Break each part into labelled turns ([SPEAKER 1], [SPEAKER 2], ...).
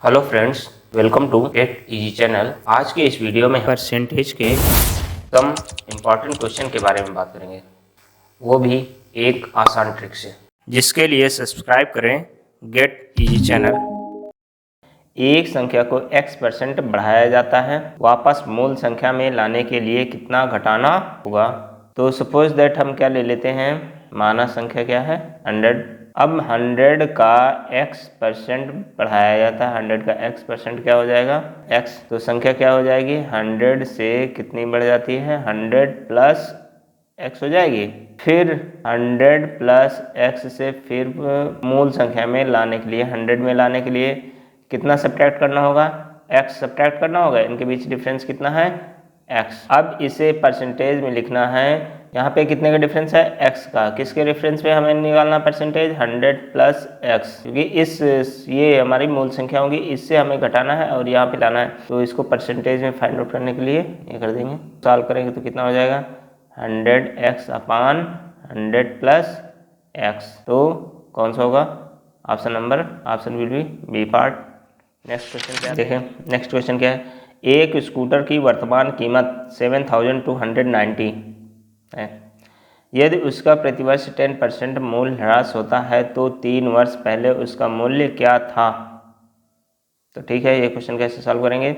[SPEAKER 1] Hello friends, welcome to get easy channel. आज के इस वीडियो में परसेंटेज के कम इम्पॉर्टेंट क्वेश्चन के बारे में बात करेंगे, वो भी एक आसान ट्रिक से, जिसके लिए सब्सक्राइब करें गेट इजी चैनल। एक संख्या को x% बढ़ाया जाता है, वापस मूल संख्या में लाने के लिए कितना घटाना होगा। तो सपोज दैट हम क्या ले लेते हैं, माना संख्या क्या है 100। अब 100 का x% बढ़ाया जाता है, 100 का x% क्या हो जाएगा x। तो संख्या क्या हो जाएगी 100 से कितनी बढ़ जाती है 100 प्लस x हो जाएगी। फिर 100 प्लस x से फिर मूल संख्या में लाने के लिए 100 में लाने के लिए कितना सब्ट्रैक्ट करना होगा, x सब्ट्रैक्ट करना होगा। इनके बीच डिफरेंस कितना है x। अब इसे परसेंटेज में लिखना है, यहाँ पे कितने का डिफरेंस है x का। किसके डिफरेंस पे हमें निकालना परसेंटेज 100 प्लस x, क्योंकि ये हमारी मूल संख्या होगी, इससे हमें घटाना है और यहाँ पे लाना है। तो इसको परसेंटेज में फाइंड आउट करने के लिए ये कर देंगे, सॉल्व करेंगे तो कितना हो जाएगा 100x अपान 100 प्लस x। तो कौन सा होगा option will be B part. Next question क्या देखें। नेक्स्ट क्वेश्चन क्या है, एक स्कूटर की वर्तमान कीमत 7290 है। यदि उसका प्रतिवर्ष 10% मूल्य ह्रास होता है तो 3 वर्ष पहले उसका मूल्य क्या था। तो ठीक है, ये क्वेश्चन कैसे सॉल्व करेंगे।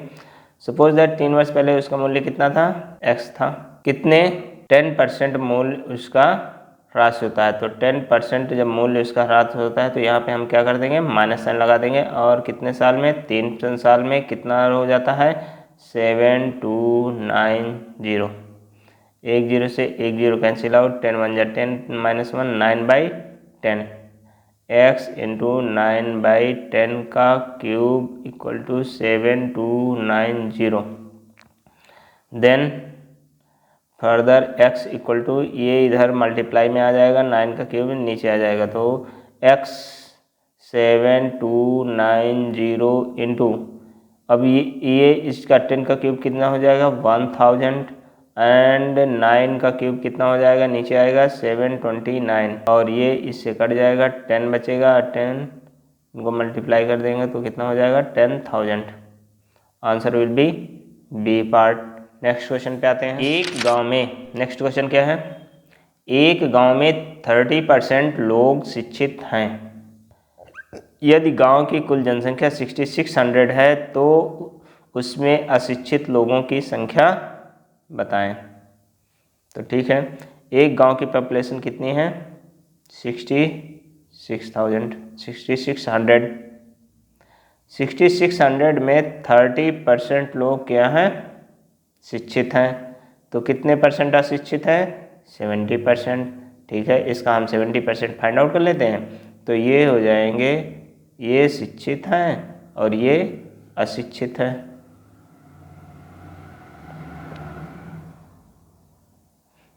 [SPEAKER 1] सपोज दैट 3 वर्ष पहले उसका मूल्य कितना था x था, कितने 10% मूल्य उसका ह्रास होता है। तो 10% जब मूल्य उसका ह्रास होता है तो यहाँ पे हम क्या कर देंगे माइनस साइन लगा देंगे, और कितने साल में 3 साल में कितना हो जाता है 7290। एक जीरो से एक जीरो कैंसिल आउट, 10 1 जा 10 माइनस 1 9/10 x इंटू 9/10 का cube equal to 7290। Then further x equal to ये इधर मल्टीप्लाई में आ जाएगा, 9 का क्यूब नीचे आ जाएगा। तो x 7290 इंटू अब ये इसका 10 का क्यूब कितना हो जाएगा 1000 एंड 9 का क्यूब कितना हो जाएगा नीचे आएगा 729, और ये इससे कट जाएगा 10 बचेगा, 10 इनको मल्टीप्लाई कर देंगे तो कितना हो जाएगा 10,000। Answer will be B part. Next question पे आते हैं। एक गांव में, नेक्स्ट क्वेश्चन क्या है, एक गांव में 30% लोग शिक्षित हैं। यदि गांव की कुल जनसंख्या 6600 है तो उसमें अशिक्षित लोगों की संख्या बताएं। तो ठीक है, एक गांव की पॉपुलेशन कितनी है 6600 में 30% लोग क्या हैं शिक्षित हैं। तो कितने परसेंट अशिक्षित है 70%। ठीक है, इसका हम 70% फाइंड आउट कर लेते हैं। तो ये हो जाएंगे, ये शिक्षित हैं और ये अशिक्षित हैं।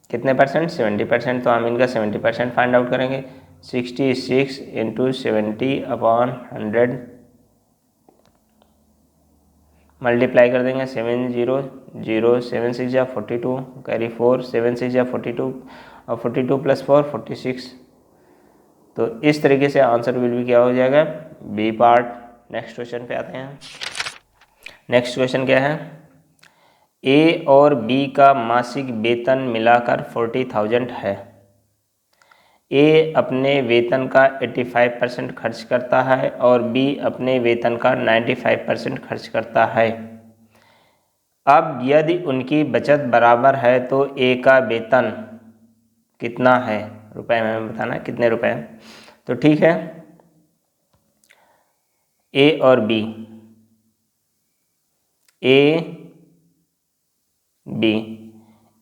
[SPEAKER 1] कितने परसेंट 70%। तो हम इनका 70% फाइंड आउट करेंगे। 66 इंटू 70/100 मल्टीप्लाई कर देंगे 700 7 6 या 42 कैरी 4 7 6 या 42 और 42 प्लस 4 46। तो इस तरीके से आंसर विल भी क्या हो जाएगा बी पार्ट। नेक्स्ट क्वेश्चन पे आते हैं। नेक्स्ट क्वेश्चन क्या है, ए और बी का मासिक वेतन मिलाकर 40,000 है। ए अपने वेतन का 85% खर्च करता है और बी अपने वेतन का 95% खर्च करता है। अब यदि उनकी बचत बराबर है तो ए का वेतन कितना है, रुपए में बताना कितने रुपए। तो ठीक है, ए और बी,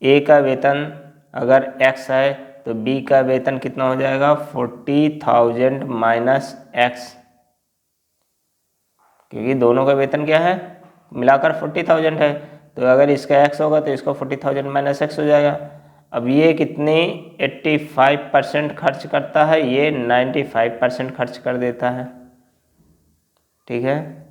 [SPEAKER 1] ए का वेतन अगर x है तो b का वेतन कितना हो जाएगा 40,000 माइनस x, क्योंकि दोनों का वेतन क्या है मिलाकर 40,000 है। तो अगर इसका x होगा तो इसका 40,000 माइनस x हो जाएगा। अब ये कितने 85% खर्च करता है, ये 95% खर्च कर देता है। ठीक है,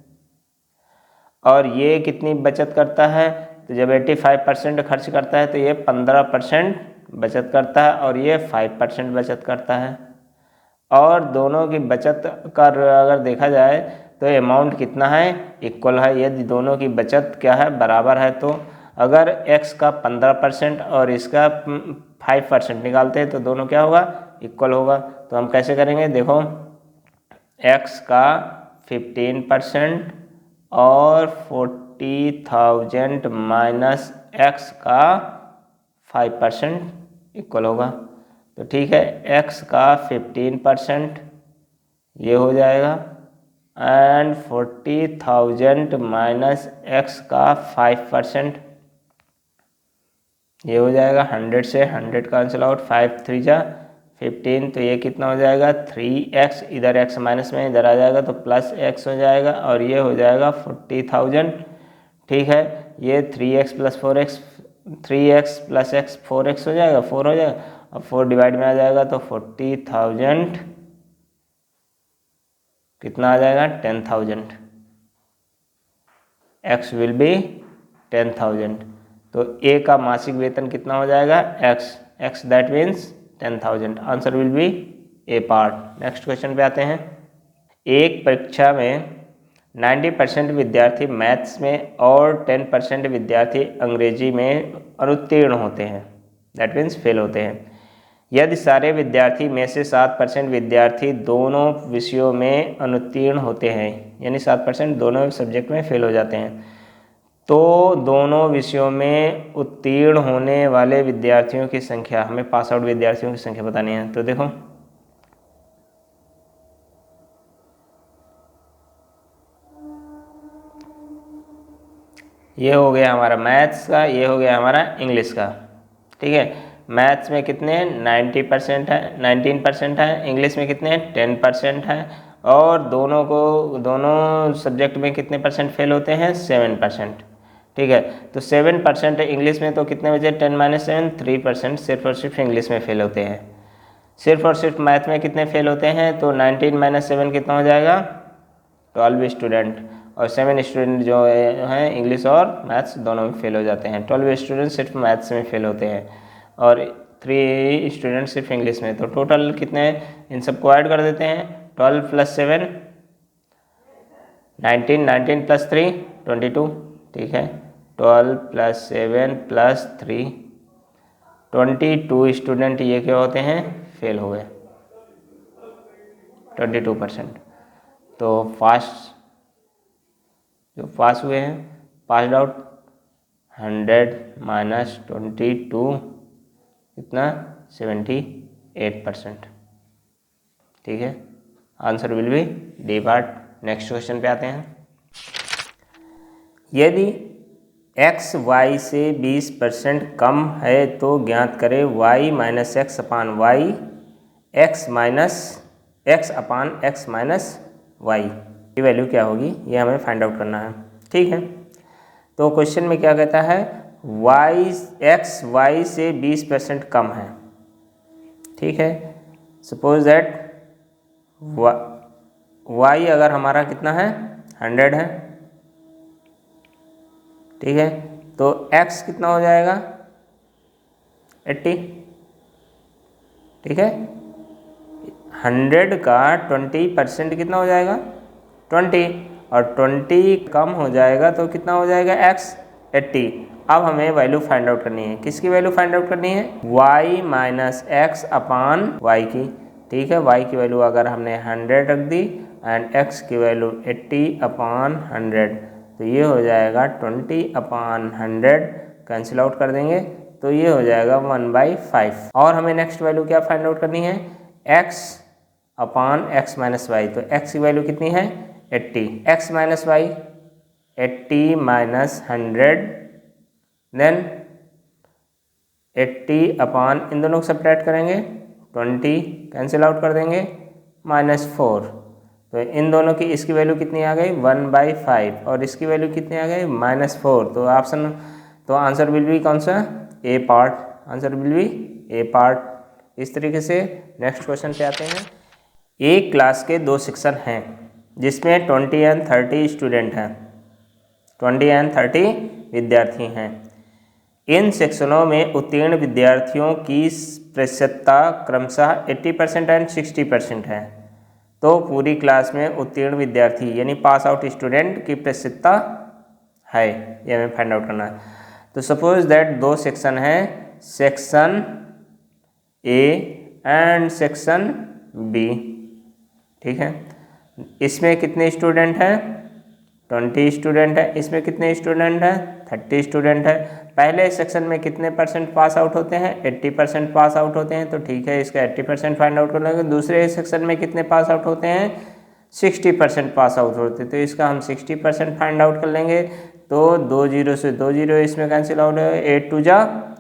[SPEAKER 1] और ये कितनी बचत करता है, तो जब 85% खर्च करता है तो ये 15% बचत करता है और ये 5% बचत करता है। और दोनों की बचत का अगर देखा जाए तो अमाउंट कितना है, इक्वल है। यदि दोनों की बचत क्या है, बराबर है, तो अगर x का 15% और इसका 5% निकालते हैं तो दोनों क्या होगा, इक्वल होगा। तो हम कैसे करेंगे, देखो x का 15% और 40,000 माइनस x का 5% इक्वल होगा। तो ठीक है, x का 15% ये हो जाएगा एंड 40,000 माइनस x का 5% ये हो जाएगा। 100 से 100 कैंसिल आउट, 5 3 जा 15, तो ये कितना हो जाएगा 3x, इधर x माइनस में इधर आ जाएगा तो प्लस x हो जाएगा और ये हो जाएगा 40,000। ठीक है, ये 3x plus 4x, 3x plus x 4x हो जाएगा, 4 हो जाएगा और 4 डिवाइड में आ जाएगा तो 40,000 कितना आ जाएगा 10,000, x विल बी 10,000। तो a का मासिक वेतन कितना हो जाएगा x that means 10,000। Answer will be A part. Next question पे आते हैं। एक परीक्षा में 90% विद्यार्थी मैथ्स में और 10% विद्यार्थी अंग्रेजी में अनुत्तीर्ण होते हैं, दैट मीन्स फेल होते हैं। यदि सारे विद्यार्थी में से 7% विद्यार्थी दोनों विषयों में अनुत्तीर्ण होते हैं, यानी 7% दोनों सब्जेक्ट में फेल हो जाते हैं, तो दोनों विषयों में उत्तीर्ण होने वाले विद्यार्थियों की संख्या, हमें पास आउट विद्यार्थियों की संख्या बतानी है। तो देखो ये हो गया हमारा मैथ्स का, ये हो गया हमारा इंग्लिश का। ठीक है, मैथ्स में कितने 90% है, 19% है, इंग्लिश में कितने 10% है और दोनों सब्जेक्ट में कितने परसेंट फेल होते हैं 7%। ठीक है, तो 7% इंग्लिश में, तो कितने बचे 10 माइनस 7 3% सिर्फ और सिर्फ इंग्लिश में फेल होते हैं। सिर्फ और सिर्फ मैथ में कितने फेल होते हैं, तो 19 माइनस 7 कितना हो जाएगा 12 स्टूडेंट, और 7 स्टूडेंट जो हैं इंग्लिश और मैथ्स दोनों में फेल हो जाते हैं। 12 स्टूडेंट सिर्फ मैथ्स में फेल होते हैं और 3 स्टूडेंट सिर्फ इंग्लिश में। तो टोटल कितने, इन सबको ऐड कर देते हैं, 12 प्लस 7 19, 19 प्लस 3 22। ठीक है, 12 प्लस 7 प्लस 3 22 स्टूडेंट ये क्या होते हैं, फेल हो गए 22%। तो जो पास हुए हैं, पास आउट 100 माइनस 22 कितना 78%। ठीक है, answer will be D part. Next question पे आते हैं। यदि x y से 20% कम है तो ज्ञात करें y minus x upon y x upon x minus Y की वैल्यू क्या होगी, ये हमें फाइंड आउट करना है। ठीक है, तो क्वेश्चन में क्या कहता है, x y से 20% कम है। ठीक है, सपोज दैट y अगर हमारा कितना है 100 है। ठीक है, तो x कितना हो जाएगा 80। ठीक है, 100 का 20% कितना हो जाएगा 20, और 20 कम हो जाएगा तो कितना हो जाएगा x 80। अब हमें वैल्यू फाइंड आउट करनी है, किसकी वैल्यू फाइंड आउट करनी है, y minus x upon y की। ठीक है, y की वैल्यू अगर हमने 100 रख दी एंड x की वैल्यू 80 अपान 100, तो ये हो जाएगा 20 अपान 100 कैंसिल आउट कर देंगे तो ये हो जाएगा 1/5। और हमें नेक्स्ट वैल्यू क्या फाइंड आउट करनी है, x upon x minus y. तो x की वैल्यू कितनी है 80, x minus y 80 minus 100 then 80 upon इन दोनों को सब्ट्रैक्ट करेंगे 20 कैंसिल आउट कर देंगे -4। तो इन दोनों की इसकी वैल्यू कितनी आ गई 1/5 और इसकी वैल्यू कितनी आ गई -4। तो ऑप्शन, तो आंसर विल बी कौन सा, A part. Answer will be A part. इस तरीके से नेक्स्ट क्वेश्चन पे आते हैं। एक क्लास के 2 सेक्शन हैं जिसमें 20 एंड 30 स्टूडेंट हैं, 20 एंड 30 विद्यार्थी हैं। इन सेक्शनों में उत्तीर्ण विद्यार्थियों की प्रतिशतता क्रमशः 80% एंड 60% है। तो पूरी क्लास में उत्तीर्ण विद्यार्थी यानी पास आउट स्टूडेंट की प्रतिशतता है, ये हमें फाइंड आउट करना है। तो सपोज दैट दो सेक्शन है, section A and section B, ठीक है। इसमें कितने स्टूडेंट हैं? 20 स्टूडेंट है। इसमें कितने स्टूडेंट हैं? 30 स्टूडेंट है। पहले सेक्शन में कितने परसेंट पास आउट होते हैं? 80% पास आउट होते हैं, तो ठीक है, इसका 80% फाइंड आउट कर लेंगे। दूसरे सेक्शन में कितने पास आउट होते हैं? 60% पास आउट होते हैं, तो इसका हम 60% फाइंड आउट कर लेंगे। तो 2 जीरो से 2 जीरो इसमें कैंसिल आउट है, 8 2 जा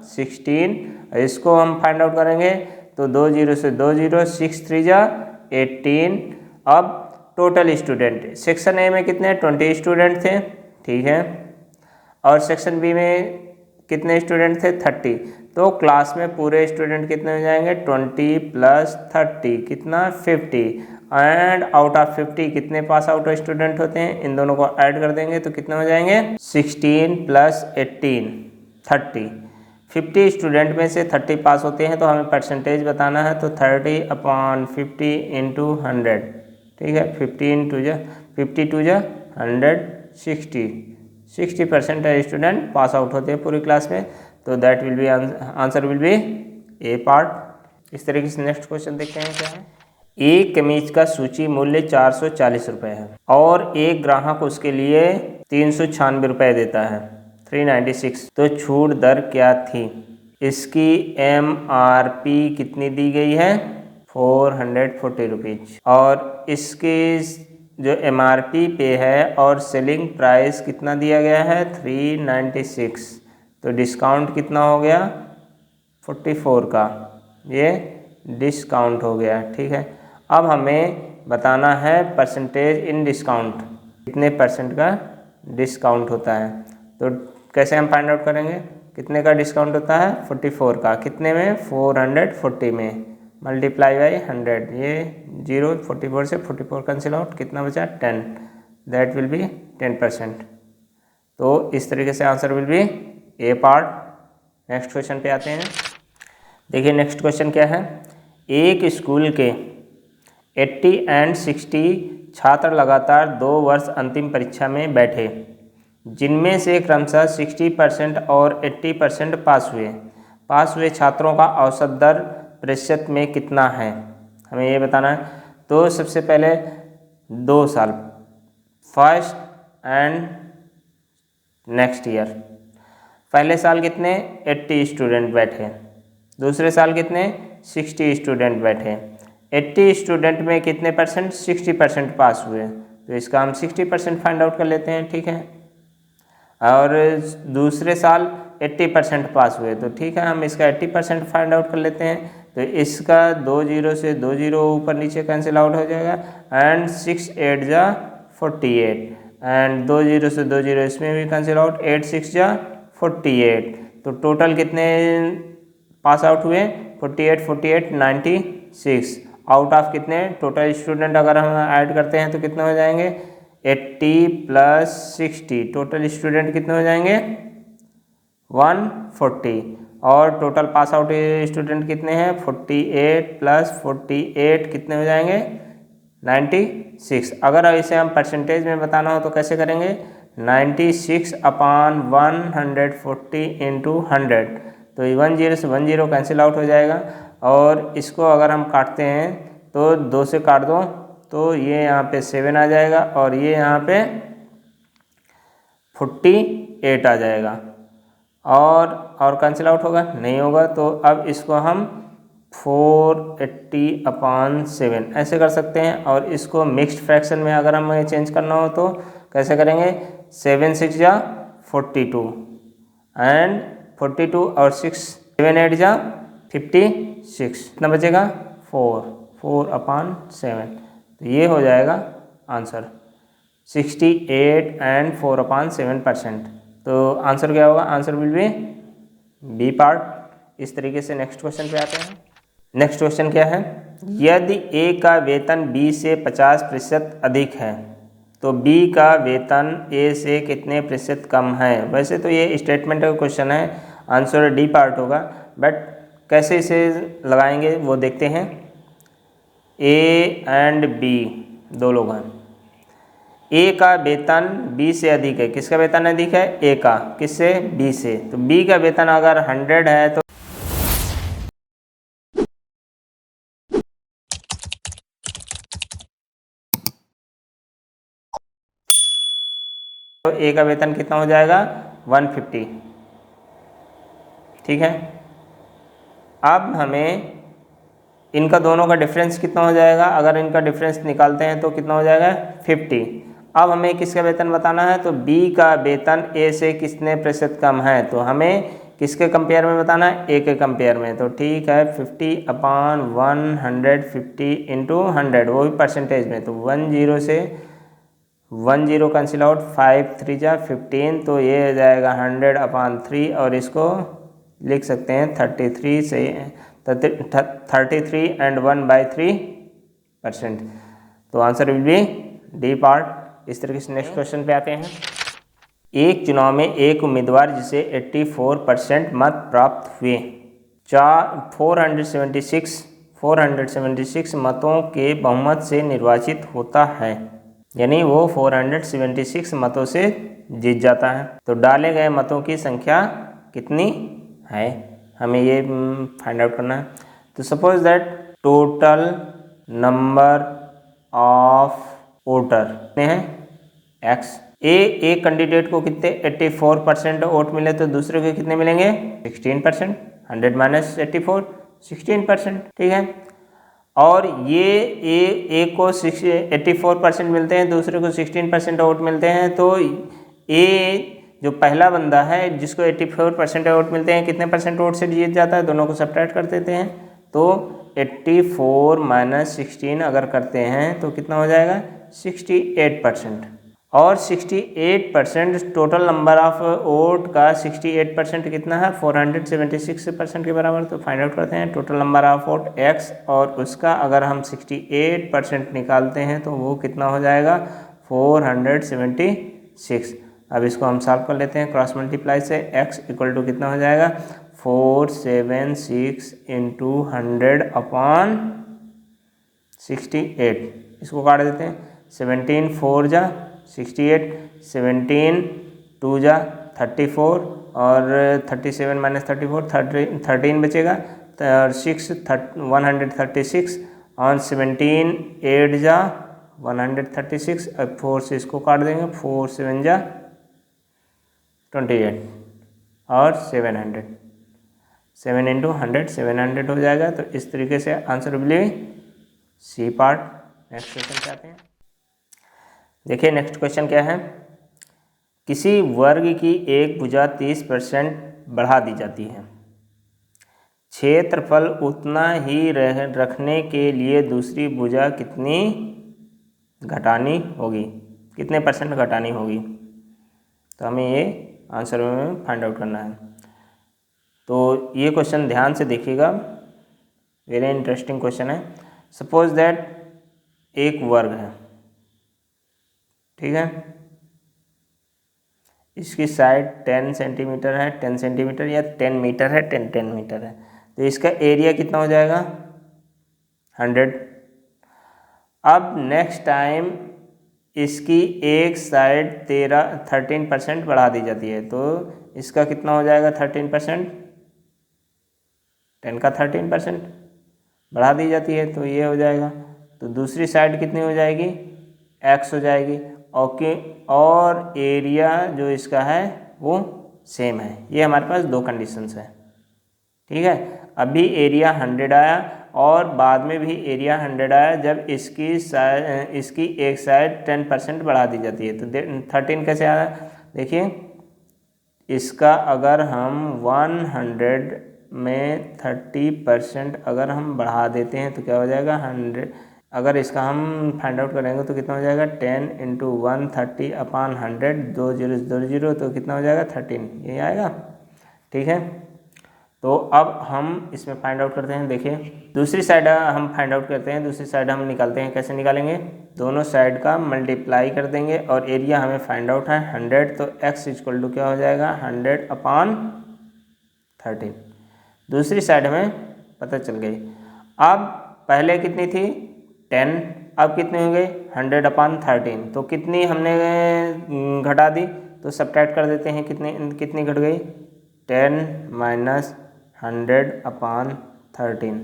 [SPEAKER 1] 16, इसको हम फाइंड आउट करेंगे तो 2 जीरो से 2 जीरो, 6 3 जा 18। अब टोटल स्टूडेंट सेक्शन ए में कितने? 20 स्टूडेंट थे, ठीक है, और सेक्शन बी में कितने स्टूडेंट थे? 30। तो क्लास में पूरे स्टूडेंट कितने हो जाएंगे? 20 + 30 कितना? 50। एंड आउट ऑफ 50 कितने पास आउट स्टूडेंट होते हैं? इन दोनों को ऐड कर देंगे तो कितने हो जाएंगे? 16 + 18 30। 50 स्टूडेंट में से 30 पास होते हैं, तो हमें परसेंटेज बताना है, तो 30/50 × 100, ठीक है। 52 जा 100 60% स्टूडेंट पास आउट होते हैं पूरी क्लास में, तो that will be answer will be A part. इस तरीके से नेक्स्ट क्वेश्चन देखते हैं क्या है। एक कमीज का सूची मूल्य 440 रुपये है और एक ग्राहक उसके लिए 396 रुपये देता है, 396, तो छूट दर क्या थी? इसकी MRP कितनी दी गई है? 440 रुपीज, और इसकी जो MRP पे है और सेलिंग प्राइस कितना दिया गया है? 396, तो डिस्काउंट कितना हो गया? 44 का, ये डिस्काउंट हो गया, ठीक है। अब हमें बताना है परसेंटेज इन डिस्काउंट, कितने परसेंट का डिस्काउंट होता है। तो कैसे हम फाइंड आउट करेंगे? कितने का डिस्काउंट होता है? 44 का, कितने में? 440 में, मल्टीप्लाई बाई 100, ये 0 44 से 44 कैंसिल आउट, कितना बचा? 10, दैट विल बी 10%। तो इस तरीके से answer will be A part. Next question पे आते हैं। देखिए नेक्स्ट क्वेश्चन क्या है। एक स्कूल के 80 एंड 60 छात्र लगातार 2 वर्ष अंतिम परीक्षा में बैठे, जिनमें से क्रमशः 60% और 80% पास हुए छात्रों का औसत दर प्रतिशत में कितना है, हमें ये बताना है। तो सबसे पहले 2 साल, फर्स्ट एंड नेक्स्ट ईयर, पहले साल कितने? 80 स्टूडेंट बैठे, दूसरे साल कितने? 60 स्टूडेंट बैठे। 80 स्टूडेंट में कितने परसेंट? 60% पास हुए, तो इसका हम 60% फाइंड आउट कर लेते हैं, ठीक है। और दूसरे साल 80% पास हुए, तो ठीक है, हम इसका 80% फाइंड आउट कर लेते हैं। तो इसका 2 जीरो से 2 जीरो ऊपर नीचे कैंसिल आउट हो जाएगा, एंड 6 8 जा 48, एंड 2 जीरो से 2 जीरो इसमें भी कैंसिल आउट, 8 6 जा 48, तो टोटल कितने पास आउट हुए? 48 96। आउट ऑफ कितने? टोटल स्टूडेंट अगर हम ऐड करते हैं तो कितने हो जाएंगे? 80 + 60, टोटल स्टूडेंट कितने हो जाएंगे? 140, और टोटल पास आउट स्टूडेंट कितने हैं? 48 + 48 कितने हो जाएंगे? 96। अगर इसे हम परसेंटेज में बताना हो तो कैसे करेंगे? 96/140 × 100, तो 1 जीरो से 1 जीरो कैंसिल आउट हो जाएगा, और इसको अगर हम काटते हैं तो 2 से काट दो, तो ये यहाँ पे 7 आ जाएगा, और ये यहाँ पे 48 आ जाएगा, और कैंसिल आउट होगा? नहीं होगा। तो अब इसको हम 480/7 ऐसे कर सकते हैं, और इसको मिक्स्ड फ्रैक्शन में अगर हमें चेंज करना हो तो कैसे करेंगे? 7 6 जा 42, एंड 42 और 6 7 8 जा 56, कितना बचेगा? 4/7, तो ये हो जाएगा आंसर 68 एंड 4/7%। तो आंसर क्या होगा? Answer will be B part. इस तरीके से नेक्स्ट क्वेश्चन पे आते हैं। नेक्स्ट क्वेश्चन क्या है। यदि ए का वेतन बी से 50% अधिक है तो बी का वेतन ए से कितने प्रतिशत कम है। वैसे तो ये स्टेटमेंट का क्वेश्चन है, आंसर डी पार्ट होगा, बट कैसे इसे लगाएंगे वो देखते हैं। ए एंड बी दो लोग हैं। ए का वेतन बी से अधिक है। किसका वेतन अधिक है? ए का। किससे? बी से। तो बी का वेतन अगर 100 है तो ए का वेतन कितना हो जाएगा? 150। ठीक है। अब हमें इनका दोनों का डिफरेंस कितना हो जाएगा? अगर इनका डिफरेंस निकालते हैं तो कितना हो जाएगा? 50। अब हमें किसका वेतन बताना है? तो बी का वेतन ए से कितने प्रतिशत कम है? तो हमें किसके कंपेयर में बताना है? ए के कंपेयर में। तो ठीक है, 50/150 इंटू 100, वो भी परसेंटेज में। तो 10 से 10 कैंसिल आउट, 5 3 जा 15, तो ये हो जाएगा 100/3 और इसको लिख सकते हैं 33 से 33 एंड 1/3%। तो answer will be D part. इस तरीके से नेक्स्ट क्वेश्चन पे आते हैं। एक चुनाव में एक उम्मीदवार जिसे 84% मत प्राप्त हुए 476 मतों के बहुमत से निर्वाचित होता है, यानी वो 476 मतों से जीत जाता है। तो डाले गए मतों की संख्या कितनी है, हमें ये फाइंड आउट करना है। तो suppose that total number of voter कितने हैं? एक्स। एक कैंडिडेट को कितने 84% वोट मिले, तो दूसरे को कितने मिलेंगे? 16%। 100 माइनस 84, 16%। ठीक है। और ये ए को 84% मिलते हैं, दूसरे को 16% वोट मिलते हैं। तो ए जो पहला बंदा है जिसको 84% वोट मिलते हैं, कितने परसेंट वोट से जीत जाता है? दोनों को सब्ट्रैक्ट कर देते हैं। तो 84 माइनस 16 अगर करते हैं तो कितना हो जाएगा? 68%। और 68% टोटल नंबर ऑफ वोट का 68% कितना है? 476% के बराबर। तो फाइंड आउट करते हैं total number of vote x, और उसका अगर हम 68% निकालते हैं तो वो कितना हो जाएगा? 476। अब इसको हम सॉल्व कर लेते हैं क्रॉस मल्टीप्लाई से। x इक्वल टू कितना हो जाएगा? 476 इंटू 100/68। इसको काट देते हैं। 17 4 जा 68, 17 2 जा 34, और 37 माइनस 34 13 बचेगा, और 136 और 17 8 जा 136। अब 4 से इसको काट देंगे। 4 7 जा 28 और 700, 7 इंटू 100 700 हो जाएगा। तो इस तरीके से answer will be C part. Next question पे आते हैं। देखिए नेक्स्ट क्वेश्चन क्या है। किसी वर्ग की एक भुजा 30% बढ़ा दी जाती है। क्षेत्रफल उतना ही रखने के लिए दूसरी भुजा कितनी घटानी होगी? कितने % घटानी होगी? तो हमें ये आंसर में फाइंड आउट करना है। तो ये क्वेश्चन ध्यान से देखिएगा, वेरी इंटरेस्टिंग क्वेश्चन है। सपोज दैट एक वर्ग है, ठीक है, इसकी साइड 10 सेंटीमीटर है, 10 सेंटीमीटर या 10 मीटर है, 10 मीटर है। तो इसका एरिया कितना हो जाएगा? 100। अब नेक्स्ट टाइम इसकी एक साइड 13% बढ़ा दी जाती है, तो इसका कितना हो जाएगा? 13%, 10 का 13% बढ़ा दी जाती है, तो ये हो जाएगा। तो दूसरी साइड कितनी हो जाएगी? x हो जाएगी। और एरिया जो इसका है वो सेम है। ये हमारे पास दो कंडीशंस है, ठीक है। अभी एरिया 100 आया और बाद में भी एरिया 100 आया जब इसकी एक साइड 10% बढ़ा दी जाती है। तो 13 कैसे आया? देखिए, इसका अगर हम 100 में 30% अगर हम बढ़ा देते हैं तो क्या हो जाएगा? 100। अगर इसका हम फाइंड आउट करेंगे तो कितना हो जाएगा? 10 इंटू 130/100, 2 0 2 0, तो कितना हो जाएगा? 13, ये आएगा, ठीक है। तो अब हम इसमें फाइंड आउट करते हैं। देखिए दूसरी साइड हम फाइंड आउट करते हैं, दूसरी साइड हम निकालते हैं। कैसे निकालेंगे? दोनों साइड का मल्टीप्लाई कर देंगे और एरिया हमें फाइंड आउट है 100, तो x इक्वल टू क्या हो जाएगा? 100/13। दूसरी साइड हमें पता चल गई। अब पहले कितनी थी? 10, अब कितने हो गए 100/13, तो कितनी हमने घटा दी, तो सब्ट्रैक्ट कर देते हैं, कितनी घट गई 10 माइनस 100/13,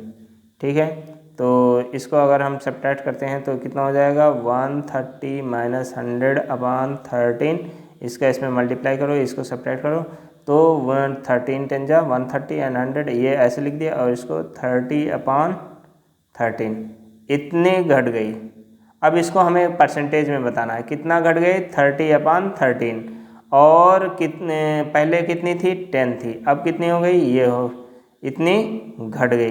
[SPEAKER 1] ठीक है। तो इसको अगर हम सब्ट्रैक्ट करते हैं तो कितना हो जाएगा 130 माइनस 100/13, इसका इसमें मल्टीप्लाई करो, इसको सब्ट्रैक्ट करो, तो 113 10 जा 130 एंड 100 ये ऐसे लिख दिया, और इसको 30/13 इतने घट गई। अब इसको हमें परसेंटेज में बताना है, कितना घट गए 30/13, और कितने पहले कितनी थी 10 थी, अब कितनी हो गई ये हो इतनी घट गई।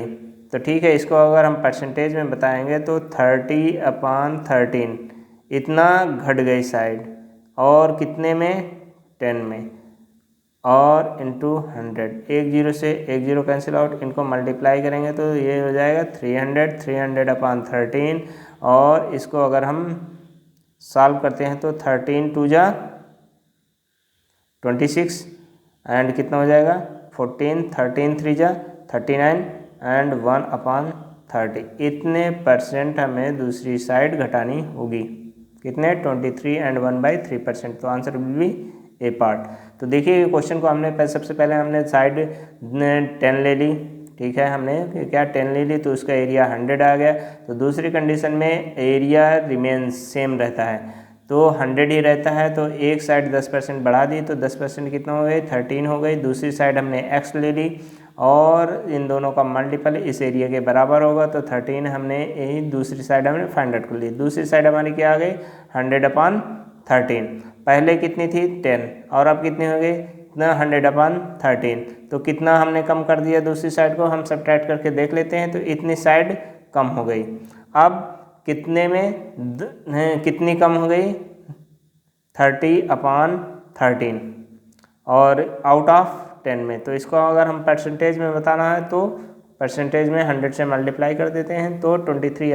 [SPEAKER 1] तो ठीक है, इसको अगर हम परसेंटेज में बताएंगे तो 30/13 इतना घट गई साइड, और कितने में 10 में, और इंटू 100, एक जीरो से एक जीरो कैंसिल आउट, इनको मल्टीप्लाई करेंगे तो ये हो जाएगा 300/13, और इसको अगर हम सॉल्व करते हैं तो 13 2 जा 26 एंड कितना हो जाएगा 14, 13 3 जा 39 एंड 1/30, इतने परसेंट हमें दूसरी साइड घटानी होगी, कितने 23 एंड 1/3%। तो answer will be A part. तो देखिए क्वेश्चन को हमने सबसे पहले हमने साइड 10 ले ली, ठीक है, हमने क्या 10 ले ली, तो उसका एरिया 100 आ गया। तो दूसरी कंडीशन में एरिया रिमेन सेम रहता है, तो 100 ही रहता है, तो एक साइड 10% बढ़ा दी, तो 10% कितना हो गई 13 हो गई। दूसरी साइड हमने x ले ली, और इन दोनों का मल्टीपल इस एरिया के बराबर होगा, तो 13 हमने यही दूसरी साइड हमने फाइंड आउट कर ली। दूसरी साइड हमारी क्या आ गई 100/13, पहले कितनी थी 10, और अब कितनी हो गई 100/13, तो कितना हमने कम कर दिया दूसरी साइड को, हम सब्ट्रैक्ट करके देख लेते हैं, तो इतनी साइड कम हो गई। अब कितने में कितनी कम हो गई 30/13, और आउट ऑफ 10 में। तो इसको अगर हम परसेंटेज में बताना है तो परसेंटेज में 100 से मल्टीप्लाई कर देते हैं, तो 23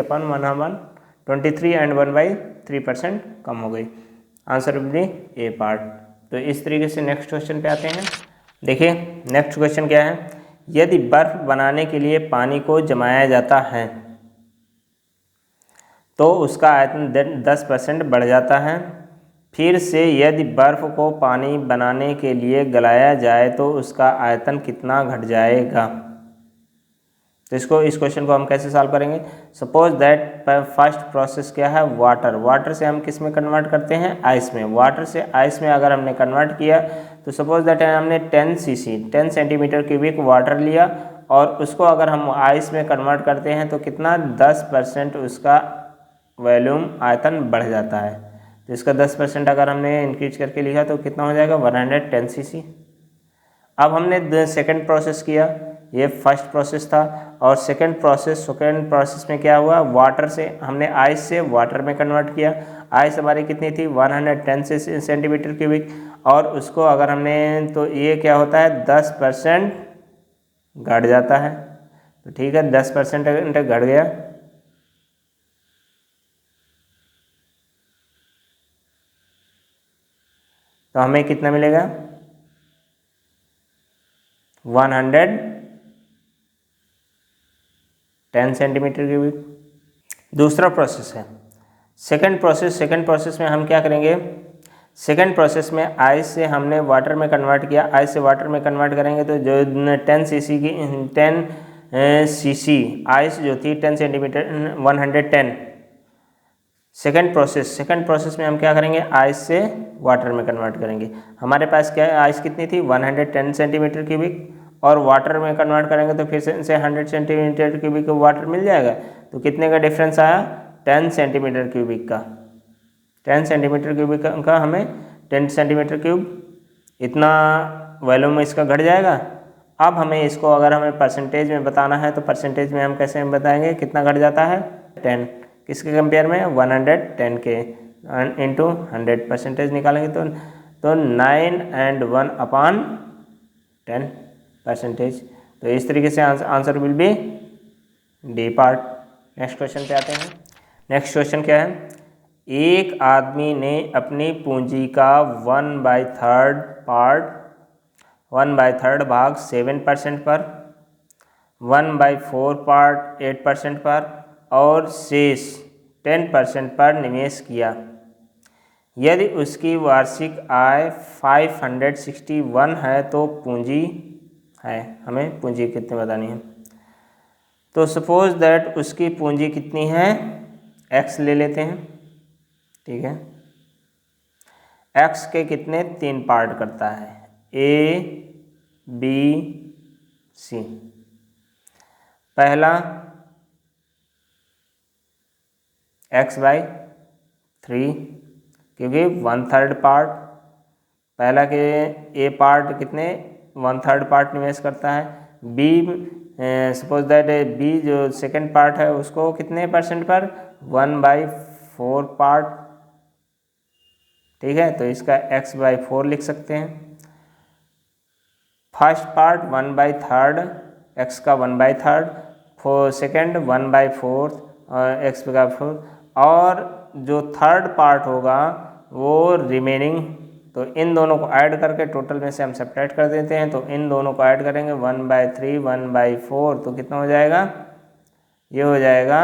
[SPEAKER 1] एंड 1/3% कम हो गई। Answer will be A part. तो इस तरीके से नेक्स्ट क्वेश्चन पे आते हैं। देखिए नेक्स्ट क्वेश्चन क्या है, यदि बर्फ बनाने के लिए पानी को जमाया जाता है तो उसका आयतन 10% बढ़ जाता है। फिर से यदि बर्फ को पानी बनाने के लिए गलाया जाए तो उसका आयतन कितना घट जाएगा। तो इस क्वेश्चन को हम कैसे सॉल्व करेंगे। सपोज दैट फर्स्ट प्रोसेस क्या है, वाटर से हम किस में कन्वर्ट करते हैं, आइस में। वाटर से आइस में अगर हमने कन्वर्ट किया तो सपोज दैट हमने 10 सेंटीमीटर क्यूबिक वाटर लिया, और उसको अगर हम आइस में कन्वर्ट करते हैं तो कितना 10% उसका वॉल्यूम आयतन बढ़ जाता है। तो इसका 10% अगर हमने इंक्रीज करके लिखा तो कितना हो जाएगा 110 cc। अब हमने सेकंड प्रोसेस किया, ये फर्स्ट प्रोसेस था, और सेकंड प्रोसेस में क्या हुआ, वाटर से हमने आइस से वाटर में कन्वर्ट किया। आइस हमारी कितनी थी 110 सेंटीमीटर क्यूबिक, और उसको अगर हमने तो ये क्या होता है 10% घट जाता है। तो ठीक है 10% घट गया, तो हमें कितना मिलेगा 110 सेंटीमीटर क्यूबिक। दूसरा प्रोसेस है सेकंड प्रोसेस में हम क्या करेंगे, सेकंड प्रोसेस में आइस से हमने वाटर में कन्वर्ट किया, आइस से वाटर में कन्वर्ट करेंगे तो जो 10 सीसी आइस जो थी 10 सेंटीमीटर 110। सेकंड प्रोसेस में हम क्या करेंगे, आइस से वाटर में कन्वर्ट करेंगे। हमारे पास क्या है, आइस कितनी थी 110 सेंटीमीटर क्यूबिक, और वाटर में कन्वर्ट करेंगे तो फिर से 100 सेंटीमीटर क्यूबिक वाटर मिल जाएगा। तो कितने का डिफरेंस आया 10 सेंटीमीटर क्यूबिक का, 10 सेंटीमीटर क्यूबिक का हमें 10 सेंटीमीटर क्यूब इतना वॉल्यूम इसका घट जाएगा। अब हमें इसको अगर हमें परसेंटेज में बताना है तो परसेंटेज में हम कैसे बताएंगे, कितना घट जाता है 10, किसके कंपेयर में 110 के इंटू 100 परसेंटेज निकालेंगे तो 9 एंड 1/10 परसेंटेज। तो इस तरीके से answer will be D part. Next question पे आते हैं। नेक्स्ट क्वेश्चन क्या है, एक आदमी ने अपनी पूंजी का 1/3 भाग 7% पर, 1/4 पार्ट 8% पर, और शेष 10% पर निवेश किया, यदि उसकी वार्षिक आय 561 है तो पूंजी है, हमें पूंजी कितनी बतानी है। तो सपोज दैट उसकी पूंजी कितनी है, x ले लेते हैं, ठीक है। x के कितने 3 पार्ट करता है, A B C। पहला x/3, क्योंकि 1/3 पार्ट, पहला के A पार्ट कितने 1/3 पार्ट निवेश करता है, B सपोज दैट B जो सेकंड पार्ट है उसको कितने परसेंट पर 1/4 पार्ट, ठीक है। तो इसका x/4 लिख सकते हैं। फर्स्ट पार्ट 1/3, x का 1/3, सेकेंड 1/4 और x का 4, और जो थर्ड पार्ट होगा वो रिमेनिंग। तो इन दोनों को ऐड करके टोटल में से हम सब्ट्रैक्ट कर देते हैं। तो इन दोनों को ऐड करेंगे 1/3 1/4, तो कितना हो जाएगा, ये हो जाएगा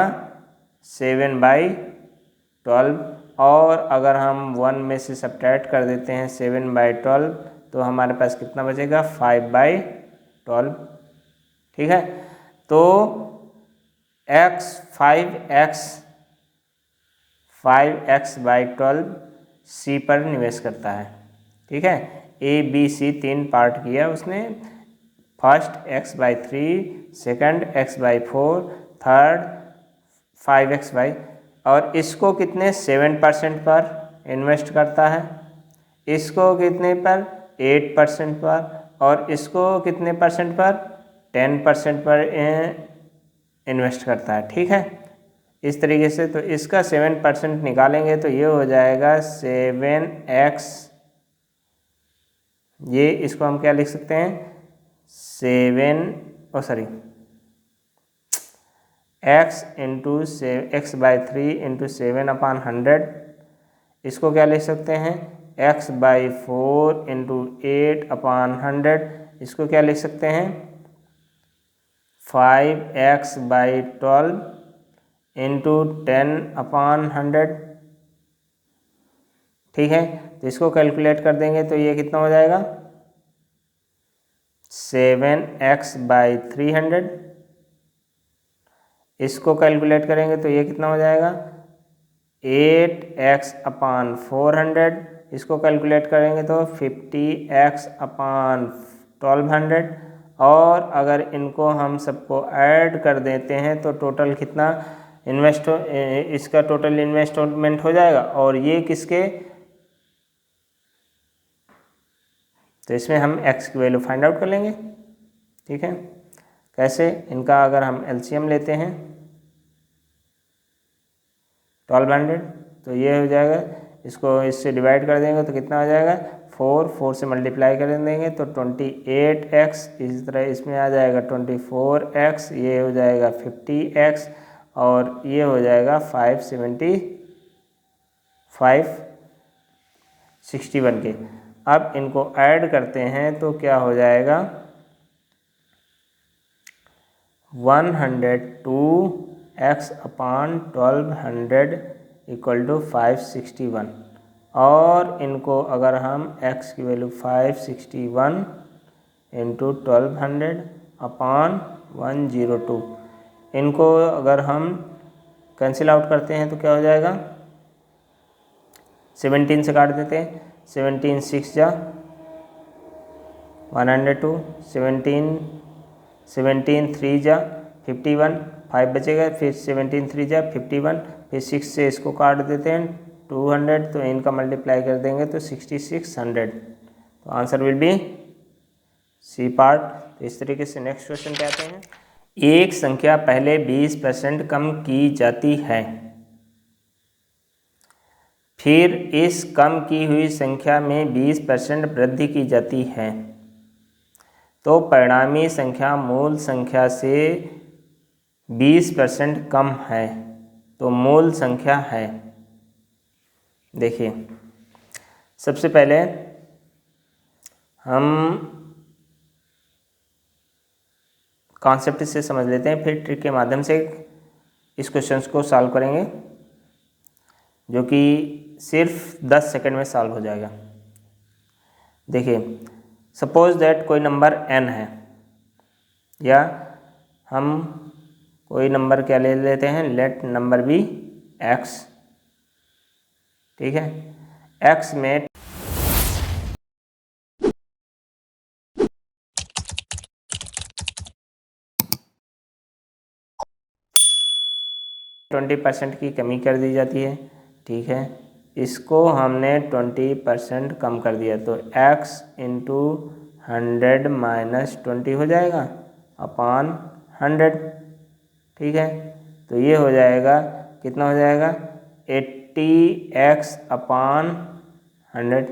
[SPEAKER 1] 7/12। और अगर हम 1 में से सब्ट्रैक्ट कर देते हैं 7/12, तो हमारे पास कितना बचेगा 5/12, ठीक है। तो5x/12 C पर निवेश करता है, ठीक है। A B C 3 पार्ट किया उसने, first x/3, second x/4, third 5x/, और इसको कितने 7% पर इन्वेस्ट करता है, इसको कितने पर 8% पर, और इसको कितने परसेंट पर 10% पर इन्वेस्ट करता है, ठीक है। इस तरीके से तो इसका 7% निकालेंगे तो ये हो जाएगा 7x, ये इसको हम क्या लिख सकते हैं x इंटू x/3 इंटू 7/100, इसको क्या लिख सकते हैं x/4 इंटू 8/100, इसको क्या लिख सकते हैं 5x/12 इंटू 10/100, ठीक है। तो इसको कैलकुलेट कर देंगे तो ये कितना हो जाएगा 7x/300, इसको कैलकुलेट करेंगे तो ये कितना हो जाएगा 8x/400, इसको कैलकुलेट करेंगे तो 50x/1200, और अगर इनको हम सबको ऐड कर देते हैं तो टोटल कितना इसका टोटल इन्वेस्टमेंट हो जाएगा। और ये किसके, तो इसमें हम x की वैल्यू फाइंड आउट कर लेंगे, ठीक है। कैसे, इनका अगर हम LCM लेते हैं 1200, तो ये हो जाएगा, इसको इससे डिवाइड कर देंगे तो कितना हो जाएगा 4 से मल्टीप्लाई कर देंगे तो 28x, इसी तरह इसमें आ जाएगा 24x, ये हो जाएगा 50x, और ये हो जाएगा 561 के। अब इनको ऐड करते हैं तो क्या हो जाएगा 102x/1200 इक्वल टू 561, और इनको अगर हम x की वैल्यू 561 इंटू 1200/102, इनको अगर हम कैंसिल आउट करते हैं तो क्या हो जाएगा 17 से काट देते हैं, 17 6 जा 102, 17 3 जा 51, 5 बचेगा, फिर 17 3 जा 51, फिर 6 से इसको काट देते हैं 200, तो इनका मल्टीप्लाई कर देंगे तो 6600, तो answer will be C part. तो इस तरीके से नेक्स्ट क्वेश्चन पे आते हैं। एक संख्या पहले 20% कम की जाती है, फिर इस कम की हुई संख्या में 20% वृद्धि की जाती है, तो परिणामी संख्या मूल संख्या से 20% कम है, तो मूल संख्या है। देखिए, सबसे पहले हम कॉन्सेप्ट से समझ लेते हैं, फिर ट्रिक के माध्यम से इस क्वेश्चन को सॉल्व करेंगे। जो कि सिर्फ 10 सेकंड में सॉल्व हो जाएगा। देखिए, सपोज दैट कोई नंबर n है, या हम कोई नंबर क्या ले लेते हैं, लेट नंबर बी x। ठीक है, x में 20% की कमी कर दी जाती है। ठीक है, इसको हमने 20% कम कर दिया तो x इंटू 100 माइनस 20 हो जाएगा अपॉन 100। ठीक है, तो ये हो जाएगा, कितना हो जाएगा, 80x अपॉन 100।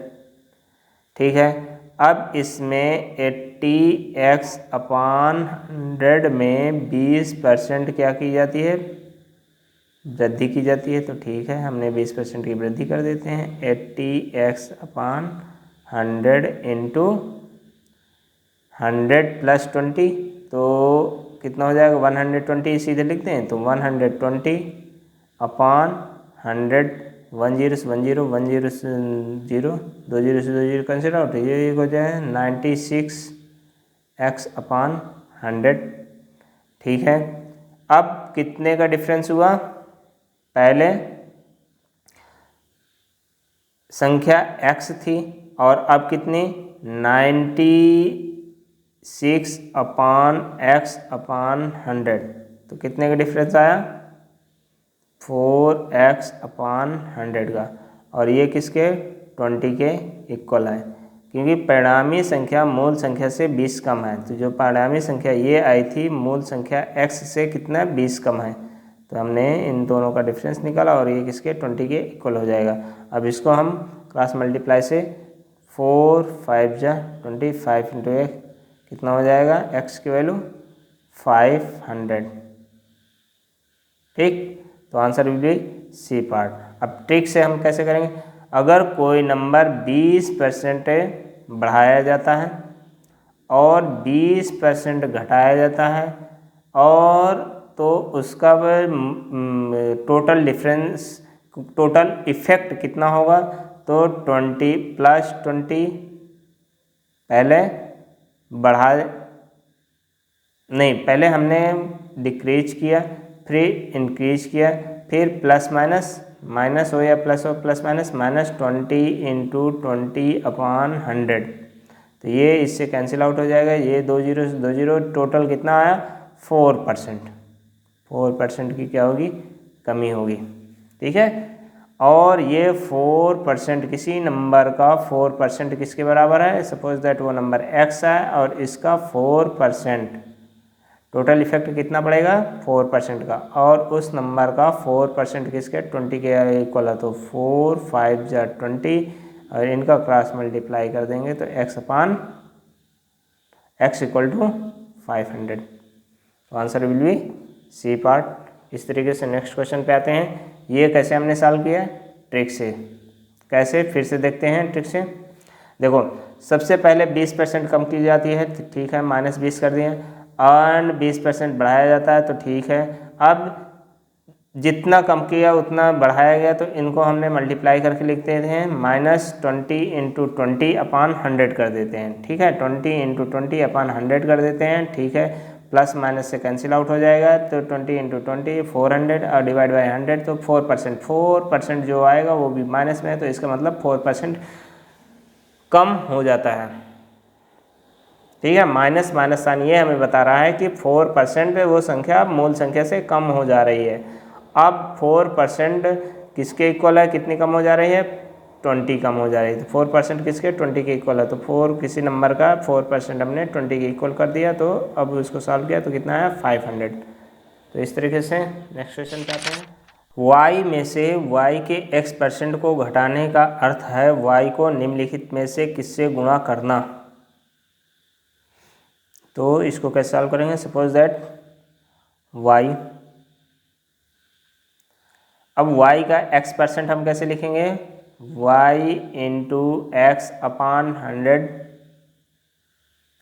[SPEAKER 1] ठीक है, अब इसमें 80x अपॉन 100 में 20% क्या की जाती है, वृद्धि की जाती है। तो ठीक है, हमने 20% की वृद्धि कर देते हैं। 80x अपॉन 100 इंटू 100 प्लस 20, तो कितना हो जाएगा, 120 सीधे लिखते हैं। तो 120 अपॉन 100, 1 0 से 1 0, 1 0 से 0, 2 0 से 2 0 कैंसिल आउट, ये हो जाए 96x अपॉन 100। ठीक है, अब कितने का डिफरेंस हुआ, पहले संख्या x थी और अब कितनी, 96 अपॉन x अपॉन 100, तो कितने का डिफरेंस आया, 4x अपॉन 100 का, और ये किसके, 20 के इक्वल है, क्योंकि परिणामी संख्या मूल संख्या से 20 कम है। तो जो परिणामी संख्या ये आई थी मूल संख्या x से कितना 20 कम है, तो हमने इन दोनों का डिफरेंस निकाला और ये किसके 20 के इक्वल हो जाएगा। अब इसको हम क्रॉस मल्टीप्लाई से 4 5 जा 25 इंटू एक कितना हो जाएगा, x की वैल्यू 500। ठीक, तो answer will be C part. अब ट्रिक से हम कैसे करेंगे, अगर कोई नंबर 20% बढ़ाया जाता है और 20% घटाया जाता है, और तो उसका टोटल डिफरेंस, टोटल इफेक्ट कितना होगा, तो 20 प्लस 20, पहले बढ़ा नहीं, पहले हमने डिक्रीज किया, फिर इंक्रीज किया, फिर प्लस माइनस, माइनस हो या प्लस हो, plus minus, minus 20 into 20 upon 100, तो ये इससे कैंसिल आउट हो जाएगा, ये 2 0 से 2 0, टोटल कितना आया, 4%। 4% की क्या होगी, कमी होगी। ठीक है, और ये 4% किसी नंबर का 4% किसके बराबर है, सपोज दैट वो नंबर x है और इसका 4%, टोटल इफेक्ट कितना पड़ेगा, 4% का, और उस नंबर का 4% किसके 20 के इक्वल है, तो 4 5 जा 20, और इनका क्रॉस मल्टीप्लाई कर देंगे तो x upon x equal to 500। तो answer will be C part. इस तरीके से नेक्स्ट क्वेश्चन पे आते हैं। ये कैसे हमने सॉल्व किया, ट्रिक से। कैसे, फिर से देखते हैं ट्रिक से। देखो, सबसे पहले 20% कम की जाती है, ठीक है, -20 कर दिए, और 20% बढ़ाया जाता है, तो ठीक है। अब जितना कम किया उतना बढ़ाया गया, तो इनको हमने मल्टीप्लाई करके लिखते हैं, -20 इंटू 20 अपॉन 100 कर देते हैं। ठीक है, 20 इंटू 20 अपॉन 100 कर देते हैं। ठीक है, प्लस माइनस से कैंसिल आउट हो जाएगा, तो 20 इंटू 20 400, और डिवाइड बाई 100, तो 4% जो आएगा वो भी माइनस में है, तो इसका मतलब 4% कम हो जाता है। ठीक है, माइनस माइनस साइन ये हमें बता रहा है कि 4% वो संख्या मूल संख्या से कम हो जा रही है। अब 4% किसके इक्वल है, कितनी कम हो जा रही है, 20 कम हो जा रही है। तो 4% किसके 20 के इक्वल है, तो 4 किसी नंबर का 4% हमने 20 के इक्वल कर दिया, तो अब उसको सॉल्व किया तो कितना है 500। तो इस तरीके से नेक्स्ट क्वेश्चन पे आते हैं। y में से y के x% को घटाने का अर्थ है y को निम्नलिखित में से किससे गुणा करना। तो इसको कैसे सॉल्व करेंगे, सपोज दैट y, अब y का x% हम कैसे लिखेंगे, y इंटू एक्स अपान 100।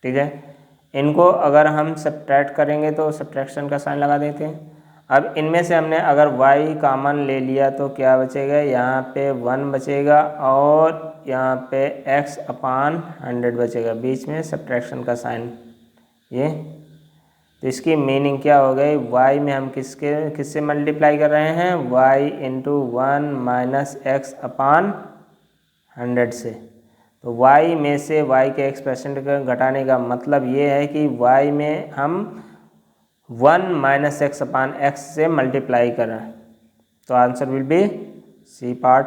[SPEAKER 1] ठीक है, इनको अगर हम सब्ट्रैक्ट करेंगे तो सब्ट्रैक्शन का साइन लगा देते हैं, अब इनमें से हमने अगर y कॉमन ले लिया तो क्या बचेगा, यहाँ पे 1 बचेगा और यहाँ पे x अपान 100 बचेगा, बीच में सब्ट्रैक्शन का साइन ये। तो इसकी मीनिंग क्या हो गई, y में हम किससे मल्टीप्लाई कर रहे हैं, y इंटू 1 माइनस एक्स अपान 100 से। तो y में से y के x% घटाने का मतलब ये है कि y में हम 1 माइनस एक्स अपान एक्स से मल्टीप्लाई कर रहे हैं। तो answer will be C part.